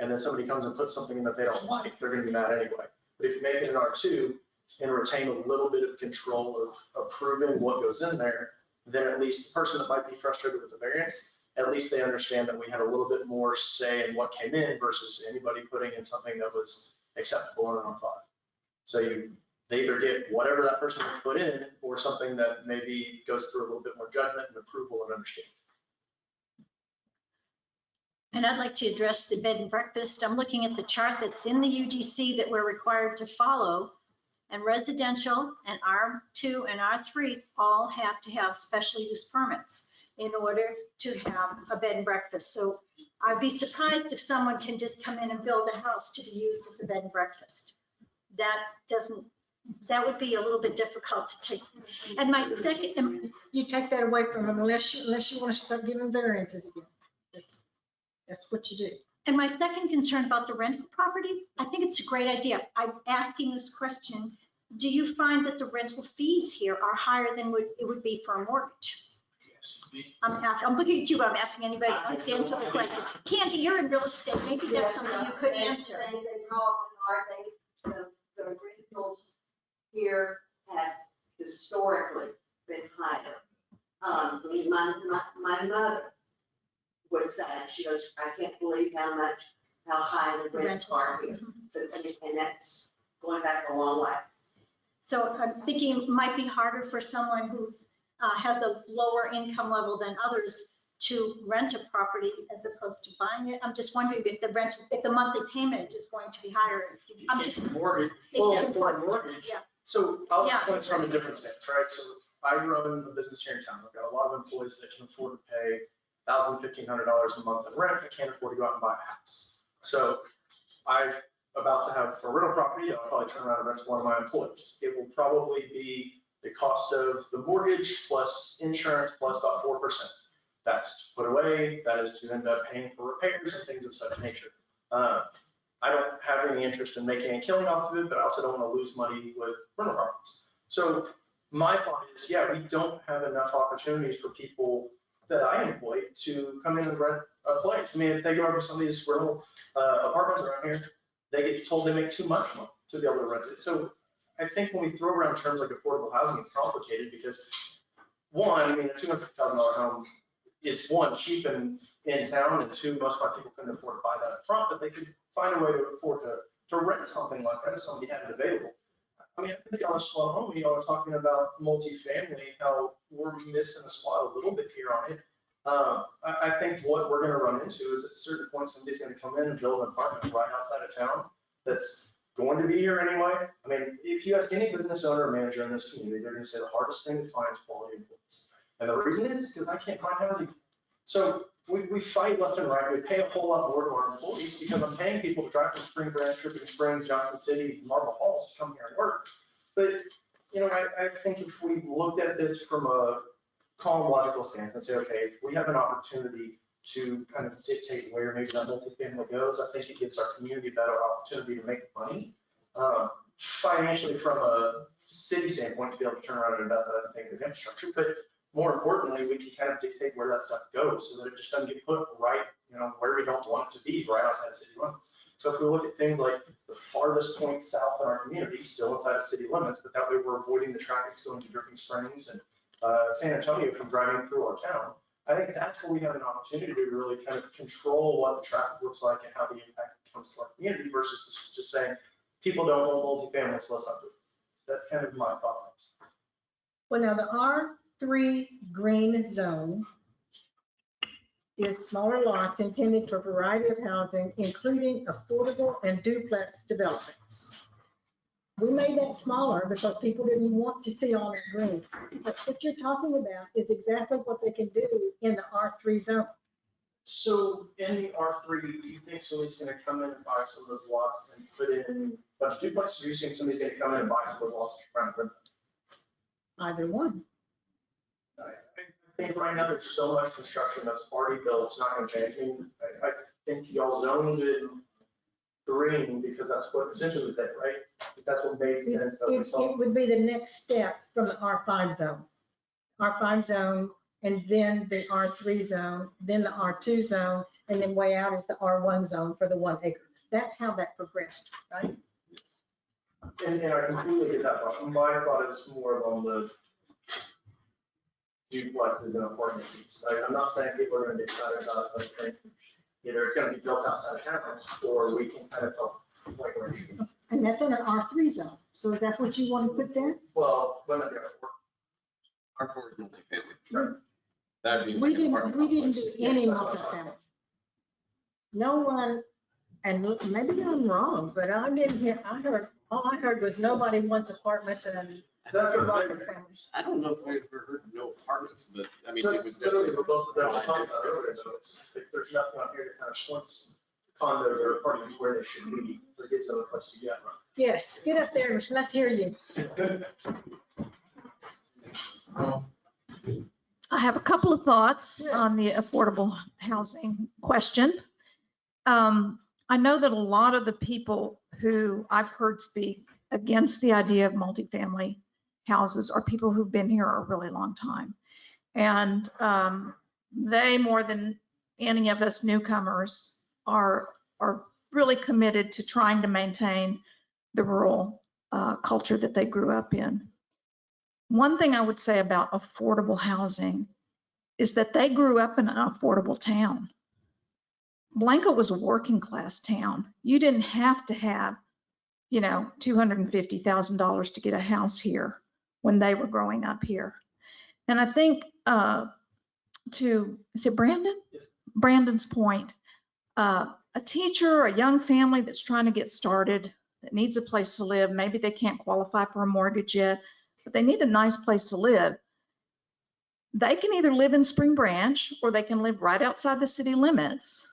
and then somebody comes and puts something in that they don't like, they're gonna be mad anyway. But if you make it an R2 and retain a little bit of control of approving what goes in there, then at least the person that might be frustrated with the variance, at least they understand that we had a little bit more say in what came in versus anybody putting in something that was acceptable in an R5. So they either get whatever that person has put in or something that maybe goes through a little bit more judgment and approval and understanding. And I'd like to address the bed and breakfast. I'm looking at the chart that's in the UDC that we're required to follow. And residential and R2 and R3s all have to have special use permits in order to have a bed and breakfast. So I'd be surprised if someone can just come in and build a house to be used as a bed and breakfast. That would be a little bit difficult to take. And my second, You take that away from them unless you want to start giving variances again. That's what you do. and my second concern about the rental properties, I think it's a great idea. I'm asking this question. Do you find that the rental fees here are higher than what it would be for a mortgage? I'm looking at you, but I'm asking anybody who wants to answer the question. Candy, you're in real estate. Maybe that's something you could answer. The rentals here have historically been higher. My mother would say, she goes, I can't believe how high the rents are here. And that's going back a long way. So I'm thinking it might be harder for someone who's has a lower income level than others to rent a property as opposed to buying it. I'm just wondering if the monthly payment is going to be higher. I'm just. Mortgage, Yeah. So I'll explain it from a different stance, right? So I run a business here in town. I've got a lot of employees that can afford to pay $1,000, $1,500 a month in rent. I can't afford to go out and buy a house. So I'm about to have a rental property. I'll probably turn around and rent to one of my employees. It will probably be the cost of the mortgage plus insurance plus about 4%. That's to put away. That is to end up paying for repairs and things of such nature. I don't have any interest in making a killing off of it, but I also don't want to lose money with rental properties. So my thought is, yeah, we don't have enough opportunities for people that I employ to come in and rent a place. I mean, if they go over to some of these rental apartments around here, they get told they make too much money to be able to rent it. So I think when we throw around terms like affordable housing, it's complicated because one, I mean, a $250,000 home is one, cheap in town, and two, most of my people couldn't afford to buy that up front, but they could find a way to afford to rent something like that if somebody had it available. I mean, I think y'all are slow home, y'all are talking about multifamily, how we're missing the spot a little bit here on it. I think what we're gonna run into is at a certain point, somebody's gonna come in and build an apartment right outside of town that's going to be here anyway. I mean, if you ask any business owner or manager in this community, they're gonna say the hardest thing to find is quality employees. And the reason is because I can't find housing. So we fight left and right. We pay a whole lot more to our employees because I'm paying people to drive from Spring Branch, Dripping Springs, Johnson City, Marble Halls to come here and work. But, you know, I think if we looked at this from a calm, logical stance and say, okay, if we have an opportunity to kind of dictate where maybe that multifamily goes, I think it gives our community a better opportunity to make money. Financially, from a city standpoint, to be able to turn around and invest in other things in infrastructure, but more importantly, we can kind of dictate where that stuff goes so that it just doesn't get put right, you know, where we don't want it to be, right outside city limits. So if we look at things like the farthest point south in our community, still inside of city limits, but that way we're avoiding the traffic going to Dripping Springs and San Antonio from driving through our town. I think that's where we have an opportunity to really kind of control what the traffic looks like and how the impact comes to our community versus just saying, people don't want multifamily, so let's not do it. That's kind of my thought. Well, now the R3 green zone is smaller lots intended for a variety of housing, including affordable and duplex development. We made that smaller because people didn't want to see all that green. But what you're talking about is exactly what they can do in the R3 zone. So in the R3, do you think somebody's gonna come in and buy some of those lots and put in a bunch of duplexes? Or do you think somebody's gonna come in and buy some of those lots and try to rent them? Either one. I think right now there's so much construction that's already built, it's not gonna change. I mean, I think y'all zoned it green because that's what essentially was there, right? That's what made sense. But we saw- It would be the next step from the R5 zone. R5 zone, and then the R3 zone, then the R2 zone, and then way out is the R1 zone for the 1 acre. That's how that progressed, right? And I completely get that, but my thought is more along the duplexes and apartment piece. I'm not saying people are gonna be excited about it, but I think either it's gonna be built outside of town, or we can kind of help. Like, And that's in an R3 zone. So is that what you want to put there? well, when I go for R4 is multifamily. Right. That'd be. We like an didn't, apartment we didn't do complex. any Yeah, that's what I multifamily. No one, and maybe I'm wrong, but I didn't hear, all I heard was nobody wants apartments and That's what I- multifamily. I don't know if I've ever heard of no apartments, but I mean. That's it would literally definitely- what both of them were talking about earlier, so it's, there's nothing on here that kind of points condos or apartments where they should be, or gives them a place to get. Yes, get up there, let's hear you. I have a couple of thoughts on the affordable housing question. I know that a lot of the people who I've heard speak against the idea of multifamily houses are people who've been here a really long time. And they, more than any of us newcomers, are really committed to trying to maintain the rural culture that they grew up in. One thing I would say about affordable housing is that they grew up in an affordable town. Blanco was a working class town. You didn't have to have, $250,000 to get a house here when they were growing up here. And I think is it Brandon? Yes. Brandon's point, a teacher, a young family that's trying to get started, that needs a place to live, maybe they can't qualify for a mortgage yet, but they need a nice place to live. They can either live in Spring Branch or they can live right outside the city limits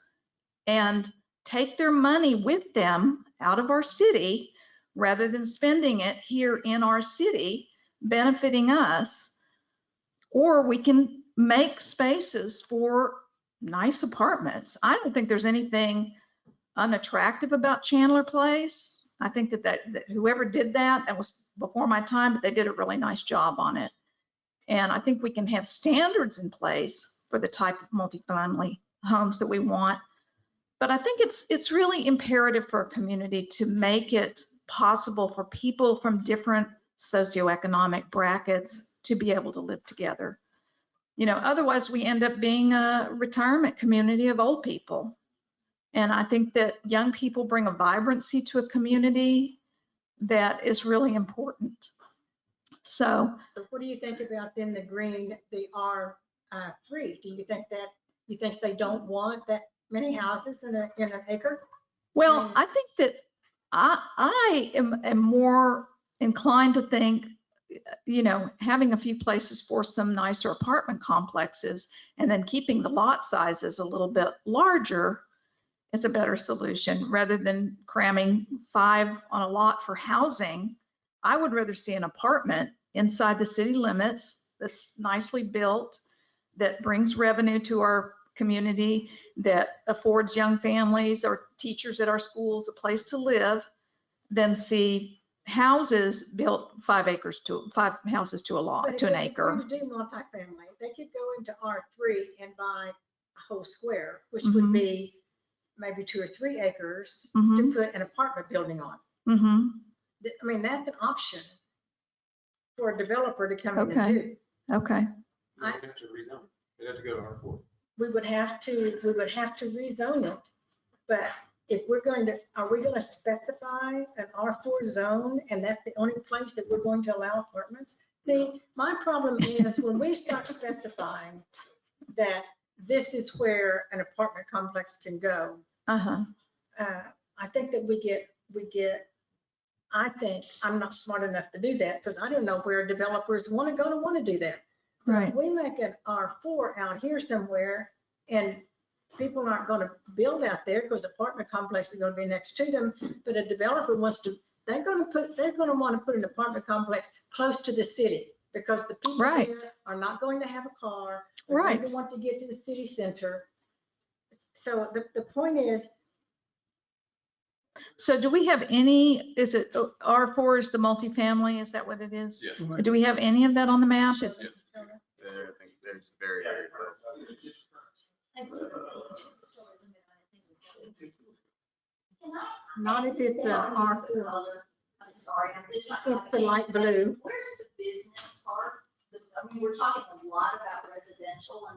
and take their money with them out of our city rather than spending it here in our city, benefiting us. Or we can make spaces for nice apartments. I don't think there's anything unattractive about Chandler Place. I think that whoever did that was before my time, but they did a really nice job on it. And I think we can have standards in place for the type of multifamily homes that we want. But I think it's really imperative for a community to make it possible for people from different socioeconomic brackets to be able to live together. Otherwise we end up being a retirement community of old people. And I think that young people bring a vibrancy to a community that is really important. So what do you think about then the green, the R3? Do you think they don't want that many houses in an acre? Well, I think that I am more inclined to think, having a few places for some nicer apartment complexes and then keeping the lot sizes a little bit larger is a better solution rather than cramming 5 on a lot for housing. I would rather see an apartment inside the city limits that's nicely built, that brings revenue to our community, that affords young families or teachers at our schools a place to live, than see houses built 5 houses to a lot, But to an if they acre. were to do multifamily, they could go into R3 and buy a whole square, which Mhm. would be maybe 2 or 3 acres to Mm-hmm. put an apartment building on. Mm-hmm. I mean, that's an option for a developer to come in Okay. and do. Okay. You have to rezone. You'd have to go to R4. We would have to rezone it. But if we're going to, are we going to specify an R4 zone and that's the only place that we're going to allow apartments? See, my problem is when we start specifying that this is where an apartment complex can go, Uh-huh. I think that we get, I think I'm not smart enough to do that because I don't know where developers want to do that. So Right. if we make an R4 out here somewhere and people aren't going to build out there because apartment complexes are going to be next to them, but a developer wants to, they're going to want to put an apartment complex close to the city because the people Right. there are not going to have a car. They're Right. going to want to get to the city center. So the point is, So do we have any, is it R4 is the multifamily? Is that what it is? Yes. Do we have any of that on the map? Yes. I think there's very, very not if it's a R4. I'm sorry, I'm just. It's the light blue. Where's the business part? I mean, we're talking a lot about residential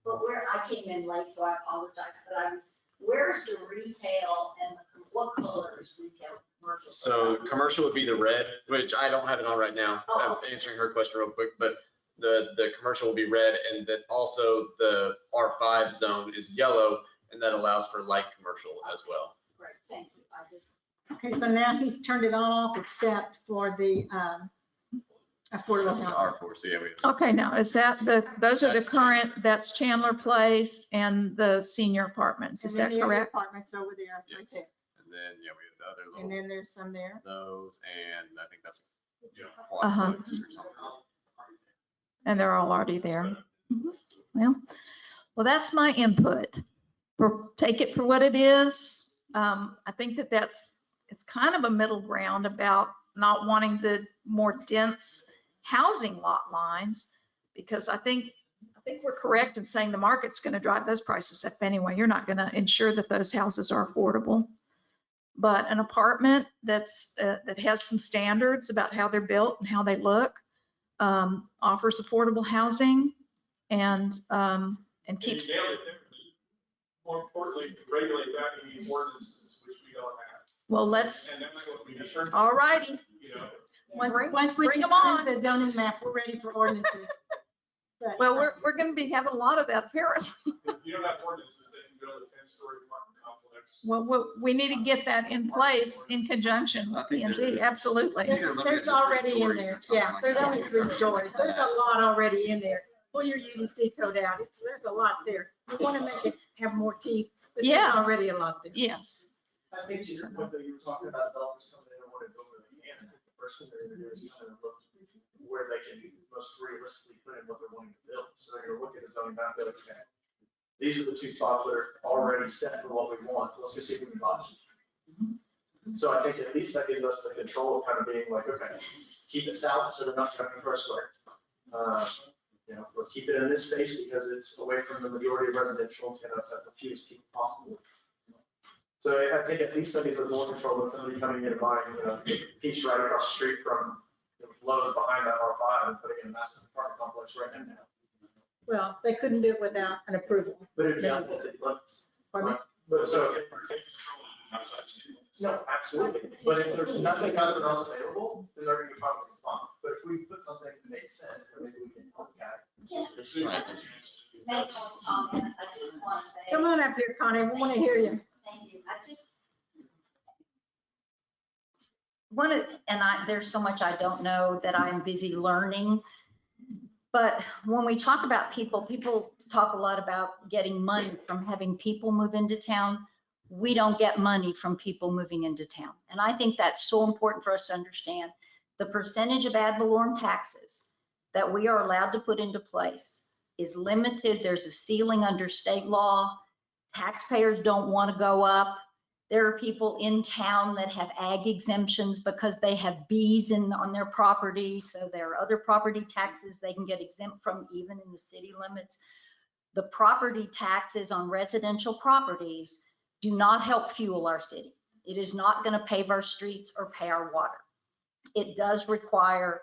but where, I came in late, so I apologize, but where's the retail and what color is retail, commercial? So commercial would be the red, which I don't have it on right now. I'm answering her question real quick, but the commercial will be red, and then also the R5 zone is yellow, and that allows for light commercial as well. Great, thank you. I just. Okay, so now he's turned it all off except for the affordable housing. R4, so yeah, we. Okay, now is that those are the current, that's Chandler Place and the senior apartments. Is And then that the other correct? Apartments over there, right Yes. there. And then, yeah, we have the other And little, then there's some there. those, and I think that's Uh-huh. quadplex or something. And they're all already there. Mhm. Well, that's my input. Take it for what it is. I think it's kind of a middle ground about not wanting the more dense housing lot lines, because I think we're correct in saying the market's going to drive those prices up anyway. You're not going to ensure that those houses are affordable. But an apartment that has some standards about how they're built and how they look, offers affordable housing and keeps. And more importantly, regulate that in these ordinances, which we don't have. Well, And that's what we need. all righty. You know, Once we bring get 'em on. the zoning map, we're ready for ordinances. But, Well, we're going to be having a lot of that apparently. if you don't have ordinances that can build a 10-story apartment complex. Well, we need to get that in place in conjunction with P&Z, absolutely. There's already in there, yeah, there's only 3 stories. There's a lot already in there. Pull your UDC code out. There's a lot there. We want to make it have more teeth, but there's Yes. already a lot there. Yes. I think to your point, though, you were talking about developers coming in and wanting to build where they can. I think the first thing they're gonna do is kind of look where they can most realistically put in what they're wanting to build. So they're gonna look at the zoning map, and be like, okay, these are the 2 spots that are already set for what we want. Let's go see if we can buy them. So I think at least that gives us the control of kind of being like, okay, keep it south so they're not coming first square. Let's keep it in this space because it's away from the majority of residential. It's gonna upset the fewest people possible. So I think at least that gives us more control than somebody coming in and buying, a piece right across the street from Lowe's behind that R5 and putting in a massive apartment complex right in there. Well, they couldn't do it without an approval. But it'd be outside the city limits. Pardon me? But so, no, absolutely. But if there's nothing other else available, then they're gonna be probably fine. But if we put something that makes sense, then maybe we can look at it. Make one comment, I just want to say. Come on up here, Connie, we want to hear you. Thank you. There's so much I don't know that I'm busy learning. But when we talk about people talk a lot about getting money from having people move into town. We don't get money from people moving into town. And I think that's so important for us to understand. The percentage of ad valorem taxes that we are allowed to put into place is limited. There's a ceiling under state law. Taxpayers don't want to go up. There are people in town that have ag exemptions because they have bees on their property. So there are other property taxes they can get exempt from even in the city limits. The property taxes on residential properties do not help fuel our city. It is not going to pave our streets or pay our water. It does require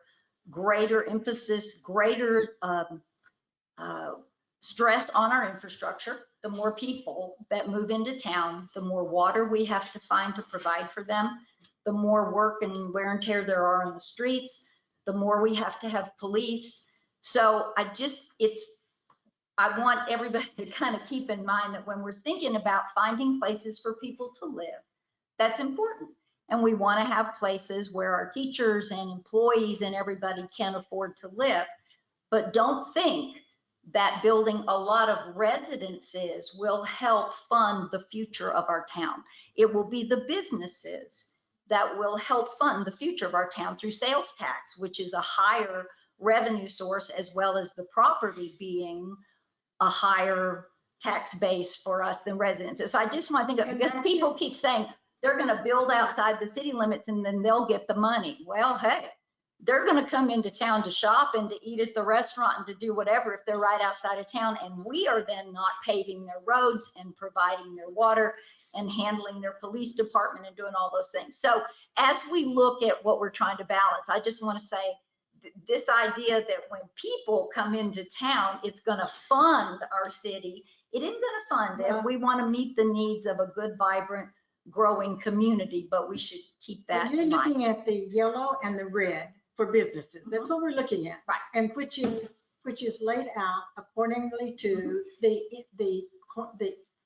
greater emphasis, greater stress on our infrastructure. The more people that move into town, the more water we have to find to provide for them, the more work and wear and tear there are on the streets, the more we have to have police. So I want everybody to kind of keep in mind that when we're thinking about finding places for people to live, that's important. And we want to have places where our teachers and employees and everybody can afford to live. But don't think that building a lot of residences will help fund the future of our town. It will be the businesses that will help fund the future of our town through sales tax, which is a higher revenue source, as well as the property being a higher tax base for us than residences. So I just want to think of, because people keep saying they're going to build outside the city limits and then they'll get the money. Well, hey, they're going to come into town to shop and to eat at the restaurant and to do whatever if they're right outside of town. And we are then not paving their roads and providing their water and handling their police department and doing all those things. So as we look at what we're trying to balance, I just want to say this idea that when people come into town, it's going to fund our city. It isn't going to fund it. We want to meet the needs of a good, vibrant, growing community, but we should keep that in mind. You're looking at the yellow and the red for businesses. That's what we're looking at. Right. And which is laid out accordingly to the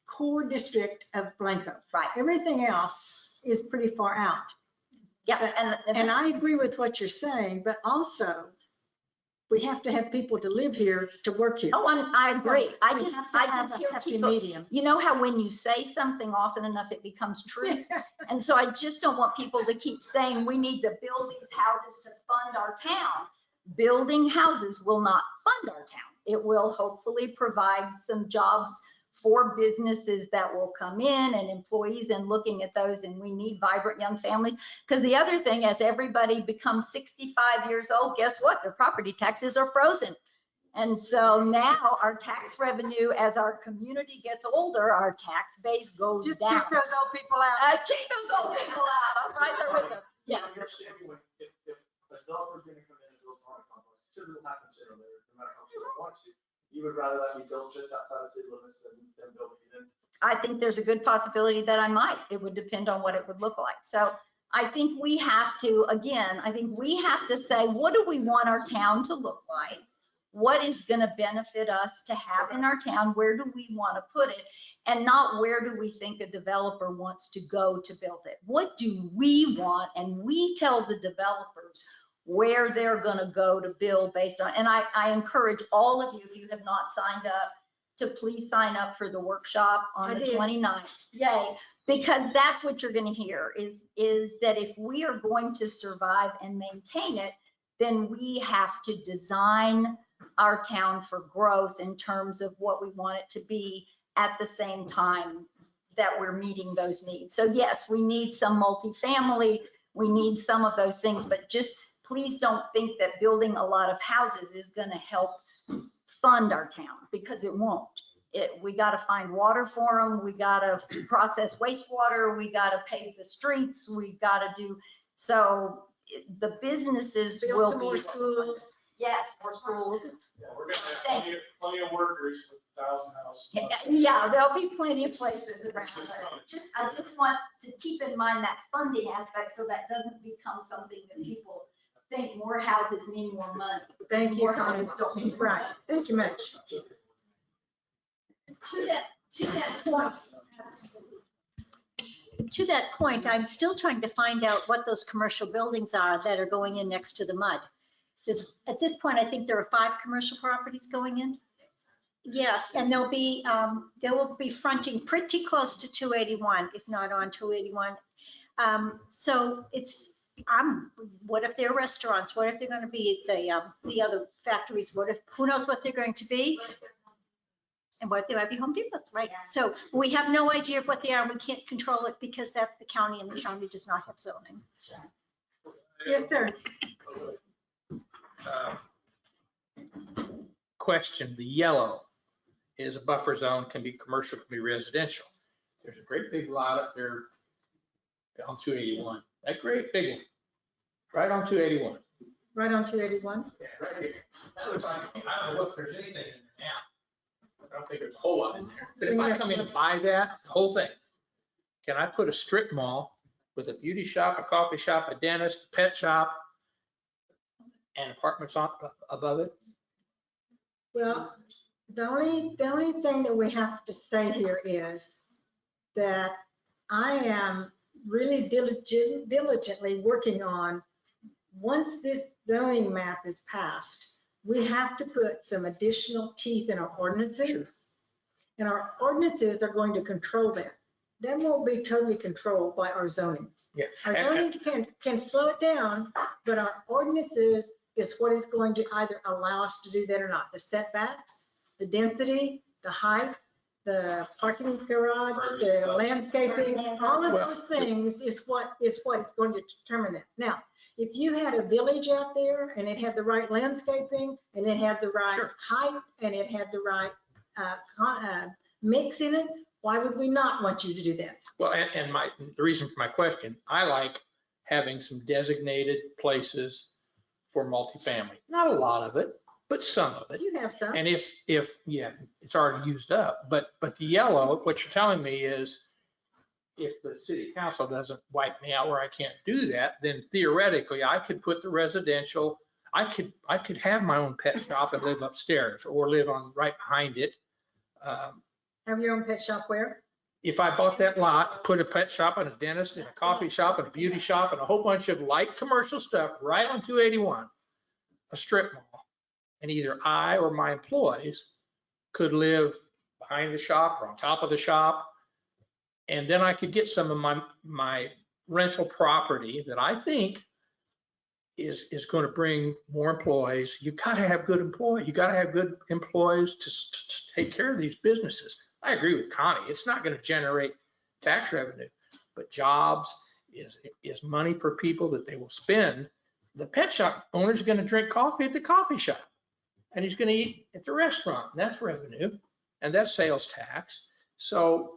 core district of Blanco. Right. Everything else is pretty far out. Yeah, and I agree with what you're saying, but also we have to have people to live here, to work here. Oh, I agree. So I we just have to have hear a happy people, medium. you know how when you say something often enough, it becomes truth. And so I just don't want people to keep saying we need to build these houses to fund our town. Building houses will not fund our town. It will hopefully provide some jobs for businesses that will come in and employees, and looking at those, and we need vibrant young families. Because the other thing, as everybody becomes 65 years old, guess what? Their property taxes are frozen. And so now our tax revenue, as our community gets older, our tax base goes Just down. keep those old people out. Keep those old people out. I'm right there with them. Yeah. If a developer's gonna come in and build an apartment complex, consider what happens there, no matter how much you want to. You would rather that be built just outside the city limits than building it in? I think there's a good possibility that I might. It would depend on what it would look like. So I think we have to, again, I think we have to say, what do we want our town to look like? What is going to benefit us to have in our town? Where do we want to put it? And not where do we think a developer wants to go to build it? What do we want? And we tell the developers where they're going to go to build based on, and I encourage all of you, if you have not signed up, to please sign up for the workshop on the 29th. Yay, because that's what you're going to hear is that if we are going to survive and maintain it, then we have to design our town for growth in terms of what we want it to be at the same time that we're meeting those needs. So yes, we need some multifamily, we need some of those things, but just please don't think that building a lot of houses is going to help fund our town, because it won't. We got to find water for them. We got to process wastewater. We got to pave the streets. We got to do, so the businesses Build will some be. more schools. Yes, more schools. Yeah, we're gonna have plenty of workers with 1,000 houses. Yeah, there'll be plenty of places around. I just want to keep in mind that funding aspect, so that doesn't become something that people think more houses mean more money. Thank you. More houses don't mean more Right. money. Thank you much. To that point, I'm still trying to find out what those commercial buildings are that are going in next to the mud. At this point, I think there are 5 commercial properties going in. Yes, and they will be fronting pretty close to 281, if not on 281. So what if they're restaurants? What if they're going to be the other factories? Who knows what they're going to be? And what if they might be Home Depots, right? So we have no idea of what they are. We can't control it because that's the county, and the county does not have zoning. Yes, sir. Question, the yellow is a buffer zone, can be commercial, can be residential. there's a great big lot up there on 281. That great big one, right on 281. Right on 281. Yeah, right here. That looks like, I don't know if there's anything in there now. I don't think there's a whole lot in there. But if I come in and buy that, the whole thing, can I put a strip mall with a beauty shop, a coffee shop, a dentist, a pet shop, and apartments on, above it? Well, the only thing that we have to say here is that I am really diligently working on, once this zoning map is passed, we have to put some additional teeth in our ordinances. Sure. And our ordinances are going to control that. That won't be totally controlled by our zoning. Yeah. Our zoning can slow it down, but our ordinances is what is going to either allow us to do that or not. The setbacks, the density, the height, the parking garage, the landscaping, all of those things is what is going to determine that. Now, if you had a village out there and it had the right landscaping and it had the right height and it had the right mix in it, why would we not want you to do that? Well, and the reason for my question, I like having some designated places for multifamily. Not a lot of it, but some of it. You have some. And if yeah, it's already used up, but the yellow, what you're telling me is if the city council doesn't wipe me out where I can't do that, then theoretically I could put the residential, I could have my own pet shop and live upstairs or live on right behind it. Have your own pet shop where? If I bought that lot, put a pet shop and a dentist and a coffee shop and a beauty shop and a whole bunch of light commercial stuff right on 281, a strip mall, and either I or my employees could live behind the shop or on top of the shop, and then I could get some of my rental property that I think is going to bring more employees. You got to have good employees. You got to have good employees to take care of these businesses. I agree with Connie. It's not going to generate tax revenue, but jobs is money for people that they will spend. The pet shop owner is going to drink coffee at the coffee shop, and he's going to eat at the restaurant. And that's revenue, and that's sales tax. So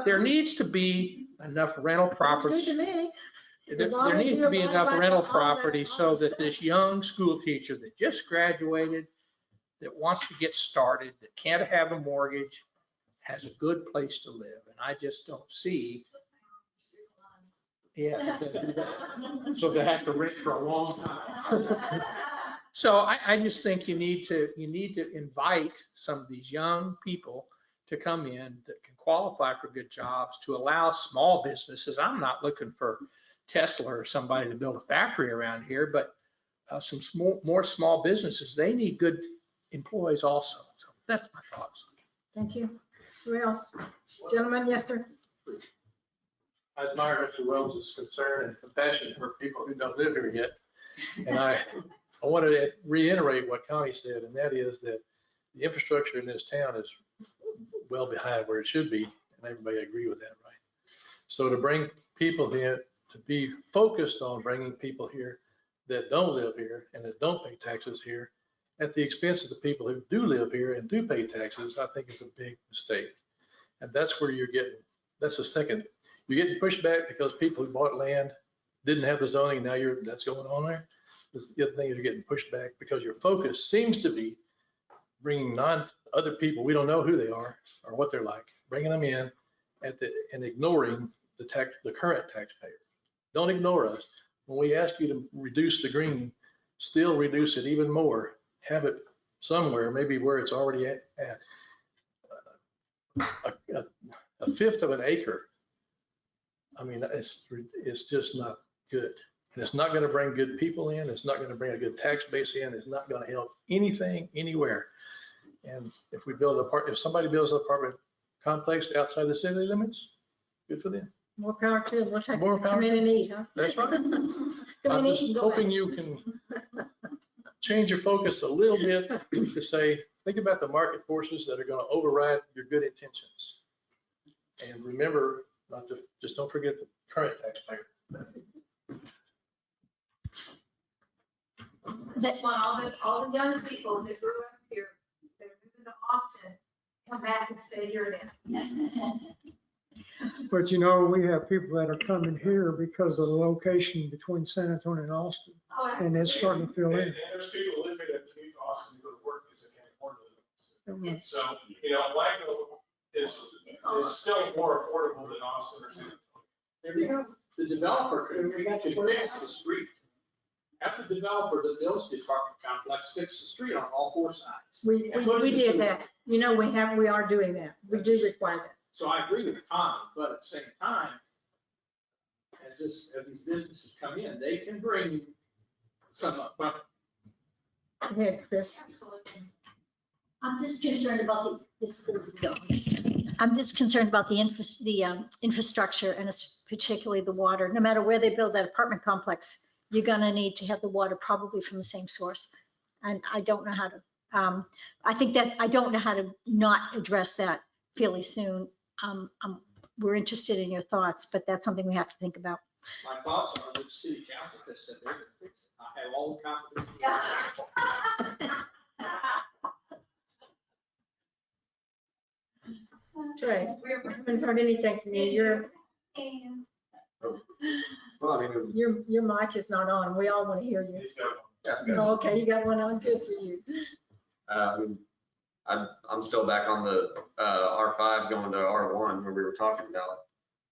there needs to be enough rental property. That's good to me. There needs to be enough rental property so that this young school teacher that just graduated, that wants to get started, that can't have a mortgage, has a good place to live. And I just don't see. Yeah. So they have to rent for a long time. So I just think you need to invite some of these young people to come in that can qualify for good jobs, to allow small businesses. I'm not looking for Tesla or somebody to build a factory around here, but some more small businesses, they need good employees also. So that's my thoughts. Thank you. Who else? Gentlemen, yes, sir. I admire Mr. Wells' concern and compassion for people who don't live here yet. And I wanted to reiterate what Connie said, and that is that the infrastructure in this town is well behind where it should be, and everybody agree with that, right? So to bring people here, to be focused on bringing people here that don't live here and that don't pay taxes here at the expense of the people who do live here and do pay taxes, I think is a big mistake. And that's where that's the second, you're getting pushed back because people who bought land didn't have the zoning, now that's going on there. The other thing is you're getting pushed back because your focus seems to be bringing other people, we don't know who they are or what they're like, bringing them in and ignoring the current taxpayer. Don't ignore us. When we ask you to reduce the green, still reduce it even more. Have it somewhere, maybe where it's already at. A fifth of an acre. I mean, it's just not good. And it's not going to bring good people in. It's not going to bring a good tax base in. It's not going to help anything anywhere. And if somebody builds an apartment complex outside the city limits, good for them. More power to them. We'll take More it. power Come in and eat, huh? That's right. Come I'm in and eat just and go hoping back. you can change your focus a little bit to say, think about the market forces that are going to override your good intentions. And remember, just don't forget the current taxpayer. That's why all the young people that grew up here, that are moving to Austin, come back and stay here again. But you know, we have people that are coming here because of the location between San Antonio and Austin, and it's starting to fill in. And there's people living in New Austin who go to work because they can't afford to live in Austin. Mhm. So, Blanco is still more affordable than Austin or San Antonio. There we go. The developer could fix the street. Have the developer, the real estate apartment complex, fix the street on all four sides. We did that. We are doing that. We do require that. So I agree with Tommy, but at the same time, as these businesses come in, they can bring some up. But Go ahead, Chris. I'm just concerned about I'm just concerned about the infrastructure and particularly the water. No matter where they build that apartment complex, you're gonna need to have the water probably from the same source. And I don't know how to, I don't know how to not address that fairly soon. We're interested in your thoughts, but that's something we have to think about. my thoughts are that the city council has said they're gonna fix it. I have all the confidence. Trey, we haven't heard anything from you. Well, I mean, Your mic is not on. We all want to hear you. He's got- yeah, Oh, okay, you got one on. Good for you. I'm still back on the R5 going to R1 where we were talking about.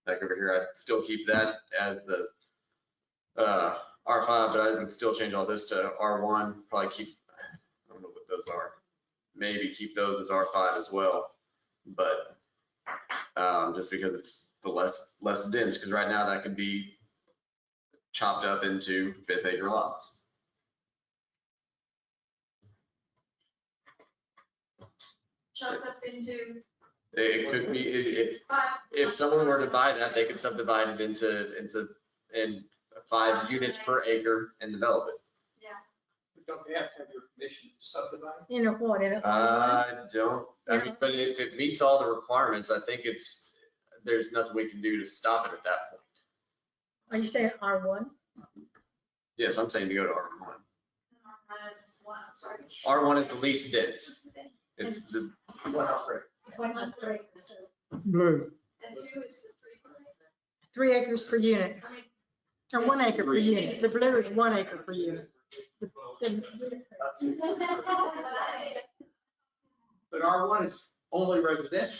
Back over here, I'd still keep that as the R5, but I would still change all this to R1, probably keep, I don't know what those are. Maybe keep those as R5 as well, but just because it's the less dense, because right now that could be chopped up into 5th acre lots. Chopped up into. It could be, if someone were to buy that, they could subdivide it into 5 units per acre and develop it. Don't they have to have your permission to subdivide? In a what? In a I mean, but if it meets all the requirements, I think there's nothing we can do to stop it at that point. Are you saying R1? Yes, I'm saying to go to R1. Sorry. R1 is the least dense. It's the, One house rate. 100 acres. Blue. And 2 is the 3 acres per unit. Or 1 acre per unit. The blue is 1 acre per unit. But R1 is only residential.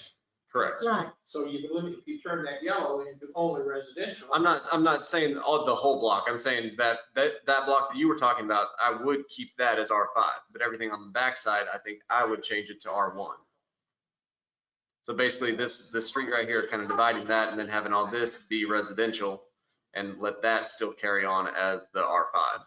correct. Right. So you can limit, if you turn that yellow into only residential. I'm not saying the whole block. I'm saying that block that you were talking about, I would keep that as R5, but everything on the backside, I think I would change it to R1. So basically this street right here, kind of dividing that and then having all this be residential and let that still carry on as the R5.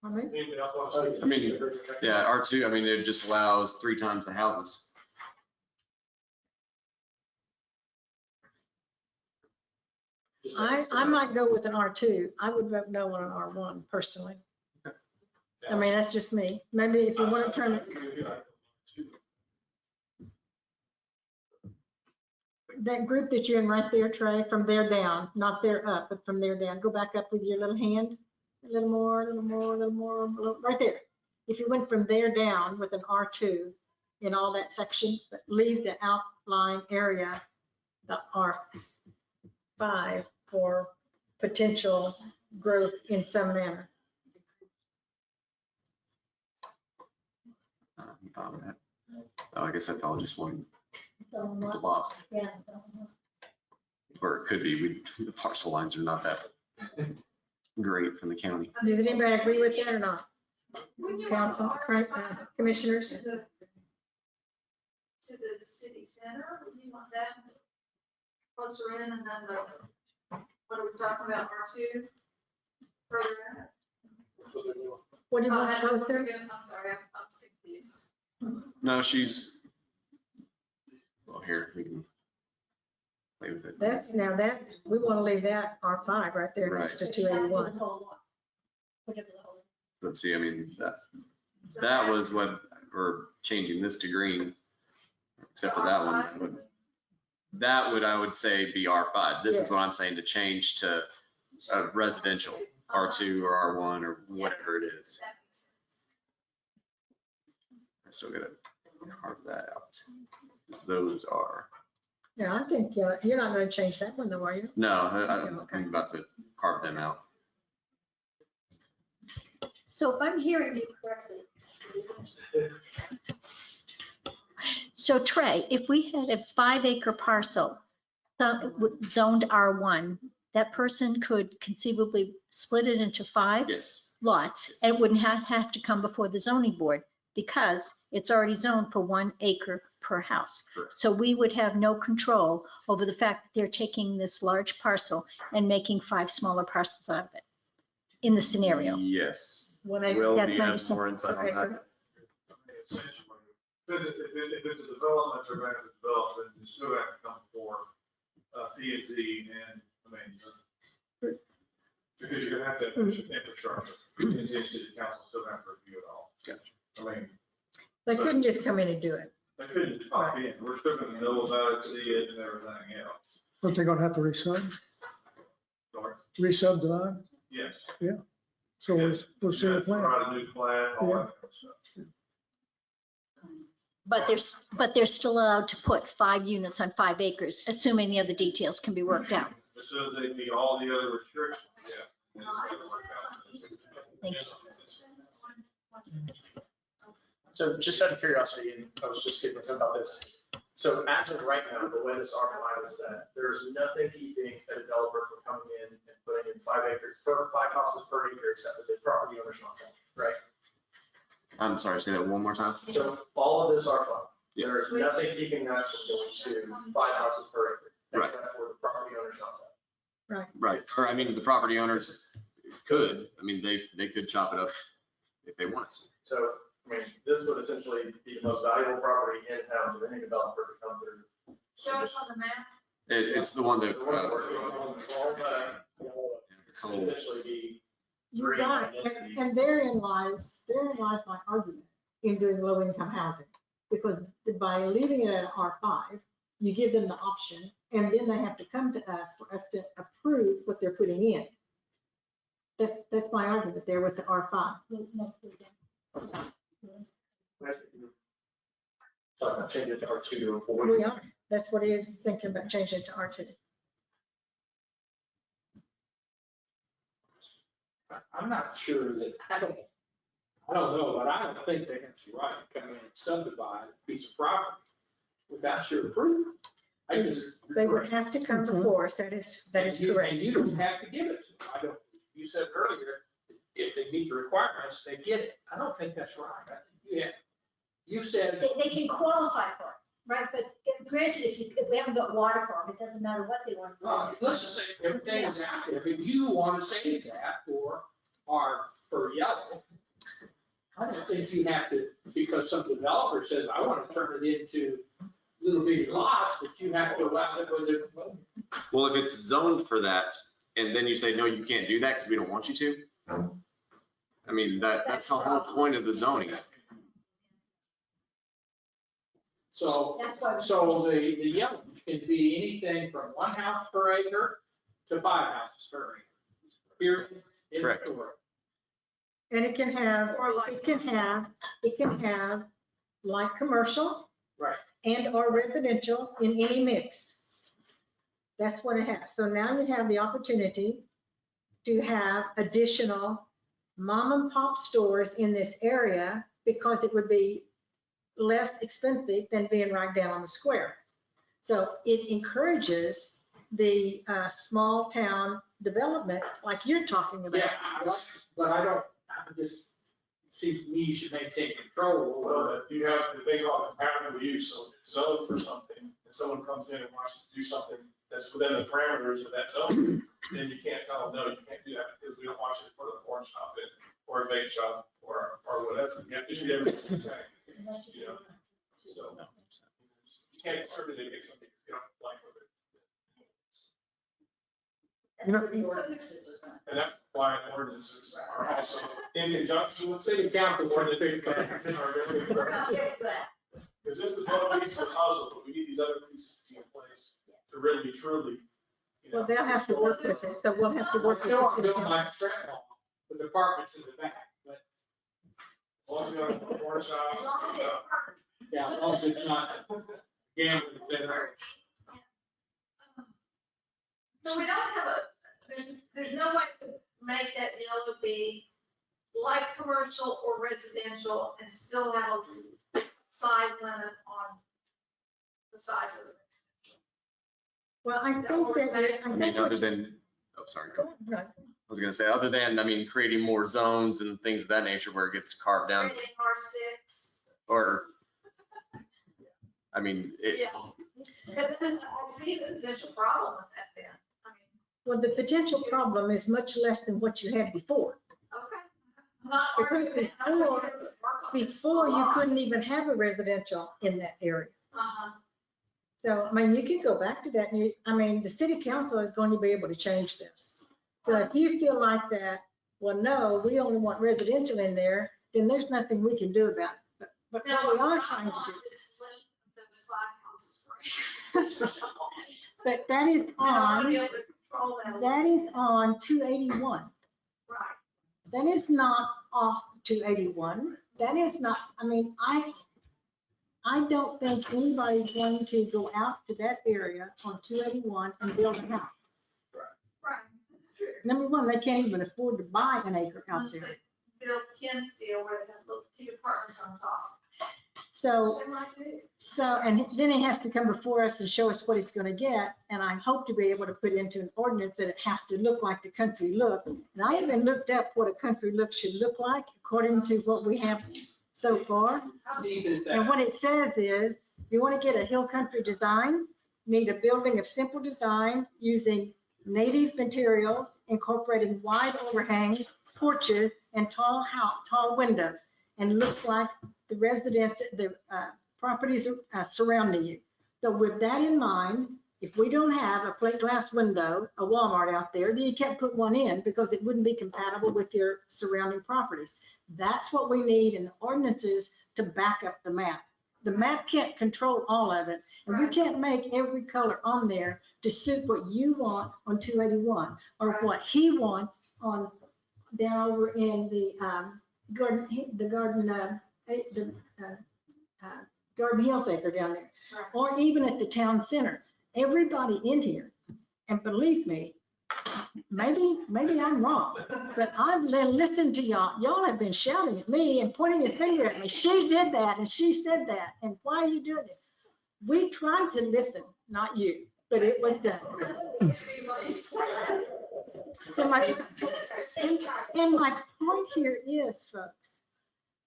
Anybody else want to say? I mean, yeah, R2, I mean, it just allows 3 times the houses. I might go with an R2. I would vote no on an R1 personally. I mean, that's just me. Maybe if you want to turn it, that group that you're in right there, Trey, from there down, not there up, but from there down, go back up with your little hand, a little more, a little more, a little more, right there. If you went from there down with an R2 in all that section, but leave the outlying area, the R5 for potential growth in some manner. Oh, I guess that's all just one So, block, yeah. or it could be. The parcel lines are not that great from the county. Does anybody agree with that or not? Council, commissioners? To the city center, would you want that closer in and then what are we talking about, R2? Further in? What do you want I'm closer? sorry, I'm confused. No, she's, well, here, we can play with it. We want to leave that R5 right there next to 281. Let's see, I mean, that was what we're changing this to green. except for that one. That would, I would say, be R5. This is what I'm saying, to change to residential, R2 or R1 or whatever it is. I still gotta carve that out. Those are, Yeah, I think you're not going to change that one though, are you? no, Okay. I'm about to carve them out. So if I'm hearing you correctly. So Trey, if we had a 5-acre parcel zoned R1, that person could conceivably split it into 5 Yes. lots, and it wouldn't have to come before the zoning board because it's already zoned for 1 acre per house. Correct. So we would have no control over the fact that they're taking this large parcel and making 5 smaller parcels out of it in the scenario. Yes. One acre. Will, That's do you my have more insight on that? Essentially, if it's a development, they're going to develop, then you still have to come before P&Z and, I mean, because you're gonna have to have infrastructure. P&Z and city council still have to review it all. Gotcha. I mean, They couldn't just come in and do it. they couldn't just pop in. We're still gonna know about it, see it and everything else. But they're gonna have to resub, Sorry. resubdivide. Yes. So we'll see the plan. Provide a new plan, all that kind of stuff. But they're still allowed to put 5 units on 5 acres, assuming the other details can be worked out. As soon as they meet all the other restrictions, yeah. Thank you. So just out of curiosity, and I was just getting about this. So as of right now, the way this R5 is set, there's nothing keeping a developer from coming in and putting in 5 acres, 5 houses per acre, except that the property owner's not selling, right? I'm sorry, say that one more time. So all of this R5, Yes. there's nothing keeping that from going to 5 houses per acre, Right. except for the property owner's not selling. Right, or I mean, the property owners could, I mean, they could chop it up if they wanted to. So, I mean, this would essentially be the most valuable property in town for any developer to come through. Show us on the map. It's the one that, The one that we're doing, all the yellow it's would whole, essentially be You're green right, density. and therein lies my argument in doing low income housing. Because by leaving it at R5, you give them the option, and then they have to come to us for us to approve what they're putting in. That's my argument there with the R5. So I'm change it to R2 or 4. We are, that's what he is thinking about changing it to R2. I'm not sure that, I don't know, but I don't think they have the right to come in and subdivide a piece of property without your approval. I just. They would have to come before us, that is correct. And you don't have to give it to them. I don't, you said earlier, if they meet the requirements, they get it. I don't think that's right. I think you said. They can qualify for it, right? But granted, if we haven't got water for them, it doesn't matter what they want. Let's just say everything is active. If you want to save that for yellow, I don't think you have to, because some developer says, I want to turn it into little bitty lots, that you have to go out there with it. well, if it's zoned for that, and then you say, no, you can't do that because we don't want you to. I mean, that's the whole point of the zoning. So, That's why. the yellow can be anything from 1 house per acre to 5 houses per acre. Period. End of Correct. story. And it can have light commercial. Right. And or residential in any mix. That's what it has. So now you have the opportunity to have additional mom and pop stores in this area because it would be less expensive than being right down on the square. So it encourages the small town development like you're talking about. Yeah, but I don't, just seems to me you should maintain control Well, over. you have to think about compatible use, so if it's zoned for something, and someone comes in and wants to do something that's within the parameters of that zone, then you can't tell them, no, you can't do that, because we don't want you to put a porn shop in, or a vape shop, or whatever. You have to do everything. You know, so you can't certainly make something you don't like with it. You know, And that's why ordinances are also in conjunction with city council ordinances. Fix that. Because this is one piece of the puzzle, but we need these other pieces to be in place to really, truly, you know. Well, they'll have to work with it, so we'll have to work with Still want to the build city my council. strip mall with apartments in the back, but As long as you don't have a corner shop. As long as it's perfect. yeah, as long as it's not gambling center. So we don't have there's no way to make that yellow be like commercial or residential and still have a size limit on the size of the residential. Well, I think that, I mean, other than, oh, sorry. Go ahead. I was gonna say, other than, I mean, creating more zones and things of that nature where it gets carved down, Rating R6. or, I mean, Yeah. Because then I see the potential problem with that then. I mean, well, the potential problem is much less than what you had before. okay. I'm not Because arguing that. I'm before- here to work on this Before, a you lot. couldn't even have a residential in that area. Uh-huh. So, I mean, you can go back to that, and I mean, the city council is going to be able to change this. So if you feel like that, well, no, we only want residential in there, then there's nothing we can do about it. But Now, what we are I trying to want do, is list those 5 houses for you. but that is And I want to be on, able to control that. that is on 281. Right. That is not off 281. That is not, I mean, I don't think anybody's going to go out to that area on 281 and build a house. Right, that's true. Number one, they can't even afford to buy an acre out Unless there. they built Ken's deal where they have little few apartments on top. So, They might do. and then he has to come before us and show us what he's gonna get. And I hope to be able to put into an ordinance that it has to look like the country look. And I even looked up what a country look should look like according to what we have so far. How deep is And that? what it says is, you want to get a hill country design, need a building of simple design using native materials, incorporating wide overhangs, porches, and tall windows, and looks like the properties surrounding you. So with that in mind, if we don't have a plate glass window, a Walmart out there, then you can't put one in because it wouldn't be compatible with your surrounding properties. That's what we need in the ordinances to back up the map. The map can't control all of it, and we can't make every color on there to suit what you want on 281 or what he wants on down over in the Garden Hills acre down there, or even at the town center. Everybody in here, and believe me, maybe I'm wrong, but I've listened to y'all. Y'all have been shouting at me and pointing your finger at me. She did that and she said that, and why are you doing it? We tried to listen, not you, but it was done. So my point here is, folks,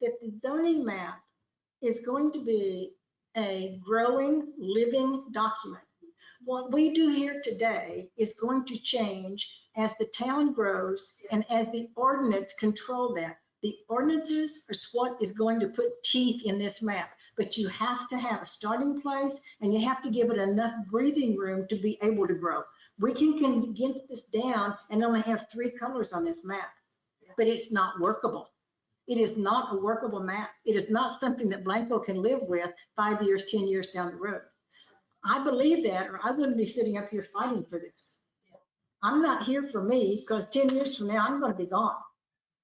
that the zoning map is going to be a growing, living document. What we do here today is going to change as the town grows and as the ordinance control that. The ordinances are what is going to put teeth in this map, but you have to have a starting place and you have to give it enough breathing room to be able to grow. We can condense this down and only have 3 colors on this map, but it's not workable. It is not a workable map. It is not something that Blanco can live with 5 years, 10 years down the road. I believe that, or I wouldn't be sitting up here fighting for this. I'm not here for me, because 10 years from now, I'm going to be gone.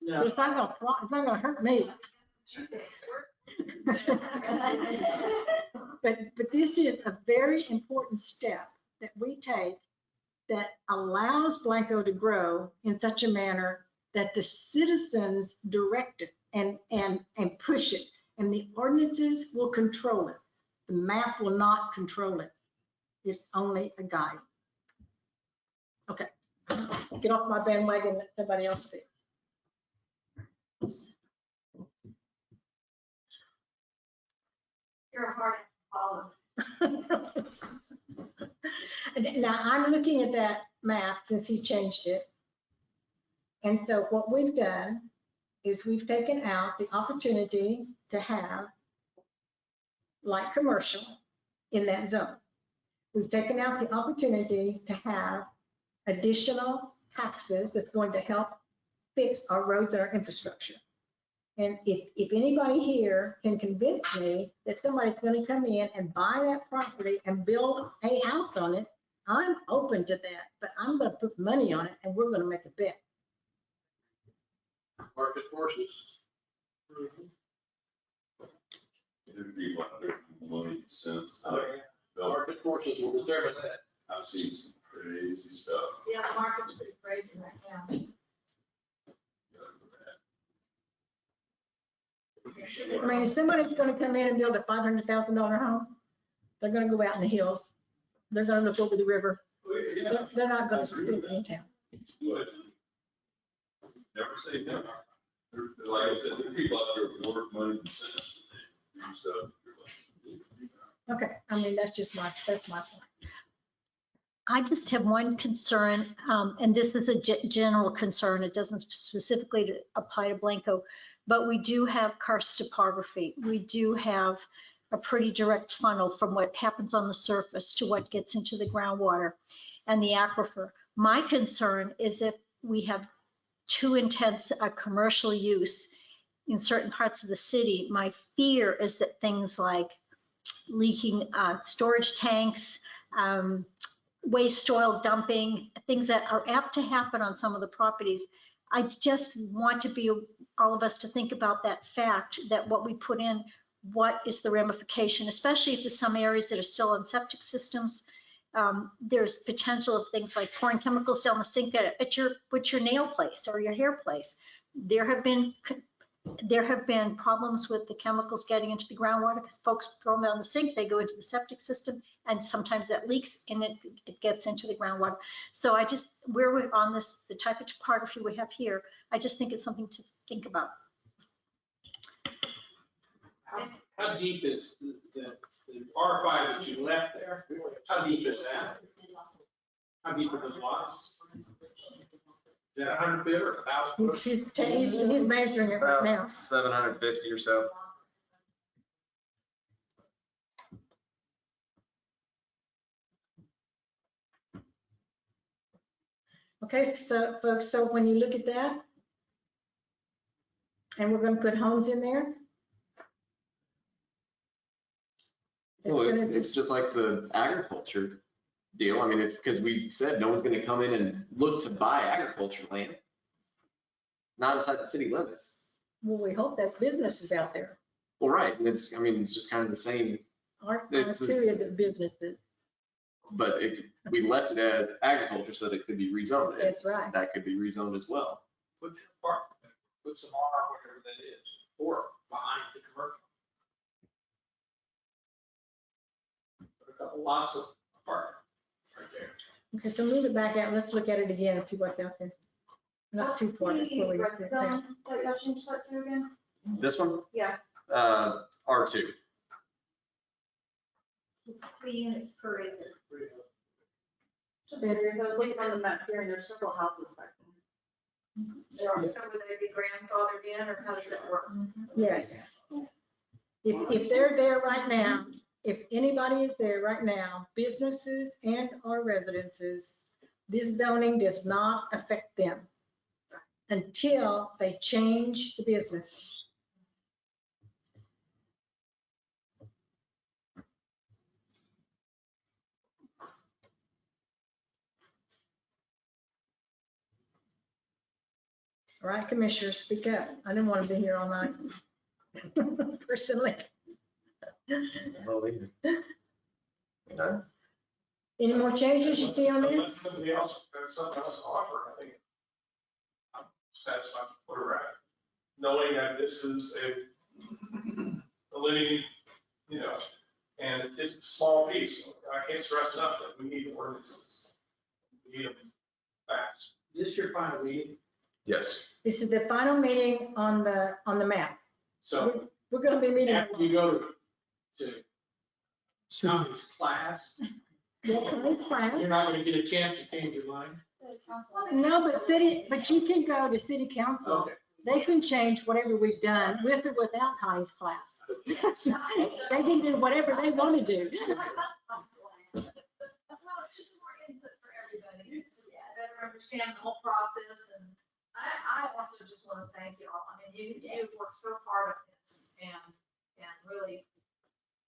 So it's not going to hurt me. But this is a very important step that we take that allows Blanco to grow in such a manner that the citizens direct it and push it, and the ordinances will control it. The map will not control it. It's only a guide. Okay, get off my bandwagon, let somebody else speak. You're a hard policy. Now, I'm looking at that map since he changed it. And so what we've done is we've taken out the opportunity to have light commercial in that zone. We've taken out the opportunity to have additional taxes that's going to help fix our roads and our infrastructure. And if anybody here can convince me that somebody's gonna come in and buy that property and build a house on it, I'm open to that, but I'm gonna put money on it and we're gonna make a bet. Market forces. It'd be 101 cents. Oh, yeah. Market forces will determine that. I've seen some crazy stuff. Yeah, the market's pretty crazy right now. I mean, if somebody's gonna come in and build a $500,000 home, they're gonna go out in the hills. They're gonna look over the river. They're not gonna do it in town. Never say never. Like I said, there are people out there with more money than sense. They do stuff. Okay, I mean, that's my point. I just have one concern, and this is a general concern. It doesn't specifically apply to Blanco, but we do have karst topography. We do have a pretty direct funnel from what happens on the surface to what gets into the groundwater and the aquifer. My concern is if we have too intense a commercial use in certain parts of the city, my fear is that things like leaking storage tanks, waste oil dumping, things that are apt to happen on some of the properties. I just want to be all of us to think about that fact that what we put in, what is the ramification, especially if there's some areas that are still on septic systems. There's potential of things like pouring chemicals down the sink at your nail place or your hair place. There have been problems with the chemicals getting into the groundwater because folks throw them down the sink, they go into the septic system, and sometimes that leaks and it gets into the groundwater. So I just, where we're on this, the type of topography we have here, I just think it's something to think about. How deep is the R5 that you left there? How deep is that? How deep are those lots? Is that 100 feet or 1,000 foot? He's measuring it right now. 750 or so. Okay, so folks, so when you look at that, and we're gonna put homes in there. Well, it's just like the agriculture deal. I mean, because we said no one's gonna come in and look to buy agriculture land. Not inside the city limits. Well, we hope that business is out there. Well, right, and it's just kind of the same, Our It's- two is the businesses. but if we left it as agriculture so that it could be rezoned. That's right. That could be rezoned as well. Put your apartment, put some R, whatever that is, or behind the commercial. Put a couple lots of apartment right there. Okay, so move it back out. Let's look at it again and see what's out there. Not too far. What y'all change that to again? This one, Yeah. R2. 3 units per acre. Just curious, I was looking on the map here and there's several houses back there. So would they be grandfathered in or how does that work? Yes. If they're there right now, if anybody is there right now, businesses and or residences, this zoning does not affect them until they change the business. All right, commissioners, speak up. I didn't want to be here all night. Personally. No. Any more changes you see on there? Unless somebody else has something else to offer, I think I'm satisfied with where we're at. Knowing that this is a living, and it's a small piece. I can't stress enough that we need ordinances. We need them fast. Is this your final meeting? Yes. This is the final meeting on the map. So We're gonna be meeting. after you go to Tommy's class, Yeah, come in class. you're not gonna get a chance to change your mind? No, but you can go to city council. Okay. They can change whatever we've done with or without Connie's class. They can do whatever they want to do. Well, it's just more input for everybody to better understand the whole process. And I also just want to thank you all. I mean, you've worked so hard on this and really,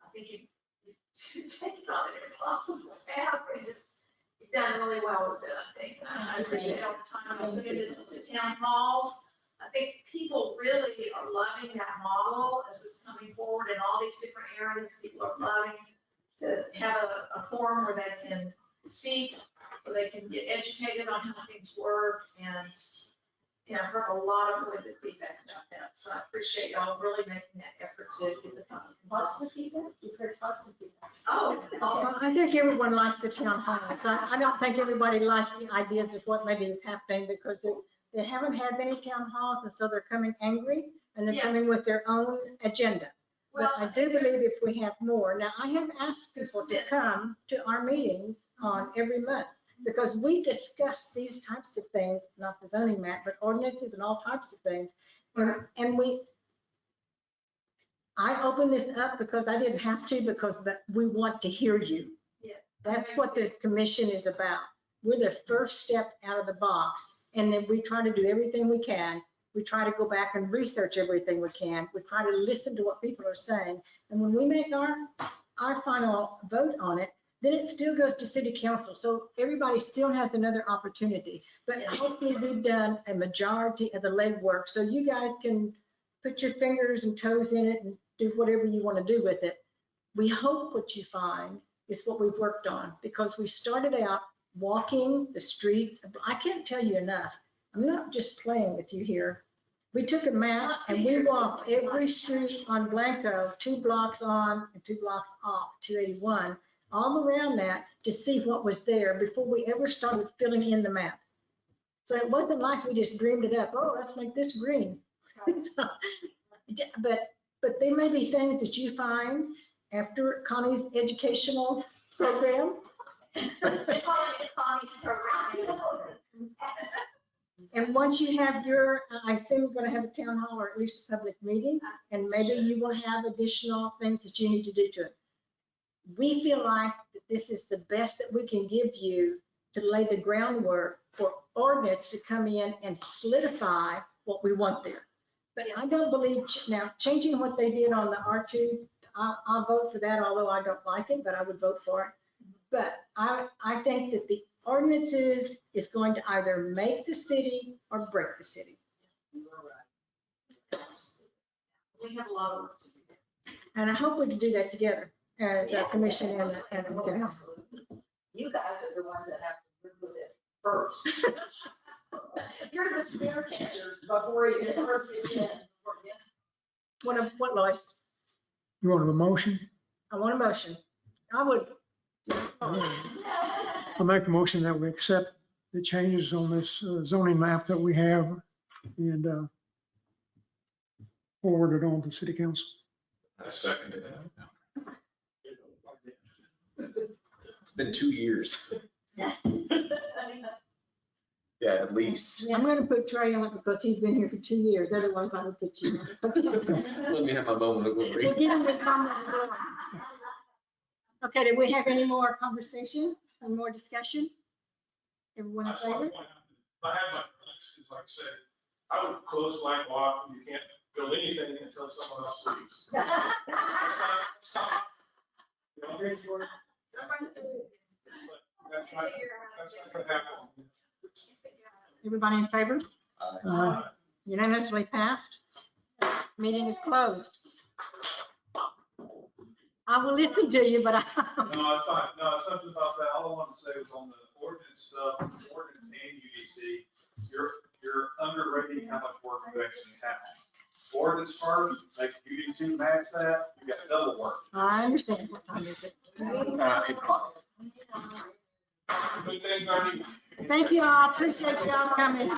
I think you've taken on an impossible task and you've done really well with it, I think. I appreciate all the time I put into town halls. I think people really are loving that model as it's coming forward in all these different areas. People are loving to have a forum where they can speak, where they can get educated on how things work. And, you know, I've heard a lot of really good feedback about that. So I appreciate y'all really making that effort to get the funding. Positive feedback? You've heard positive feedback. Oh, I think everyone likes the town halls. I don't think everybody likes the ideas of what maybe is happening because they haven't had many town halls, and so they're coming angry and they're Yeah. coming with their own agenda. But well, I do believe if we have more, now I have asked people to come to our meetings on every month because we discuss these types of things, not the zoning map, but ordinances and all types of things. And I open this up because I didn't have to, because we want to hear you. yes. That's what the commission is about. We're the first step out of the box, and then we try to do everything we can. We try to go back and research everything we can. We try to listen to what people are saying. And when we make our final vote on it, then it still goes to city council. So everybody still has another opportunity. But hopefully we've done a majority of the legwork, so you guys can put your fingers and toes in it and do whatever you want to do with it. We hope what you find is what we've worked on, because we started out walking the streets. I can't tell you enough. I'm not just playing with you here. We took a map and we walked every street on Blanco, 2 blocks on and 2 blocks off, 281, all around that to see what was there before we ever started filling in the map. So it wasn't like we just dreamed it up. Oh, let's make this green. But there may be things that you find after Connie's educational program. They call it Connie's program. And once you have your, I assume you're going to have a town hall or at least a public meeting, and maybe you will have additional things that you need to do to it. We feel like that this is the best that we can give you to lay the groundwork for ordinance to come in and solidify what we want there. But I don't believe, now, changing what they did on the R2, I'll vote for that, although I don't like it, but I would vote for it. But I think that the ordinances is going to either make the city or break the city. We have a lot of work to do. And I hope we can do that together as a commission and a city council. Absolutely. You guys are the ones that have to live with it first. You're the spear catcher before you ever sit in. What, Lois? You want a motion? I want a motion. I would. I make a motion that we accept the changes on this zoning map that we have and forward it on to city council. I second it. It's been 2 years. Yeah, at least. I'm going to put Trey on it because he's been here for 2 years. Otherwise, I would put you on it. Let me have my moment of glory. We'll get him to comment. Okay, did we have any more conversation and more discussion? Everyone in I just want favor? to point out, I have my flex, like I said, I would close blank walk, you can't build anything until someone else leaves. You know, That's not gonna happen. Everybody in favor? Unanimously passed. Meeting is closed. I will listen to you, but No, it's fine. No, it's nothing about that. All I wanted to say was on the ordinance stuff, ordinance and UDC, you're underrating how much work you actually have. Ordinance first, make UDC match that, you got double work. I understand. What time is it? 8 o'clock. Good things aren't even. Thank you all. Appreciate y'all coming.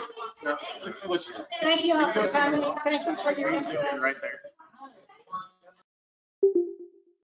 Thank you all for coming. Thank you for your input. Right there.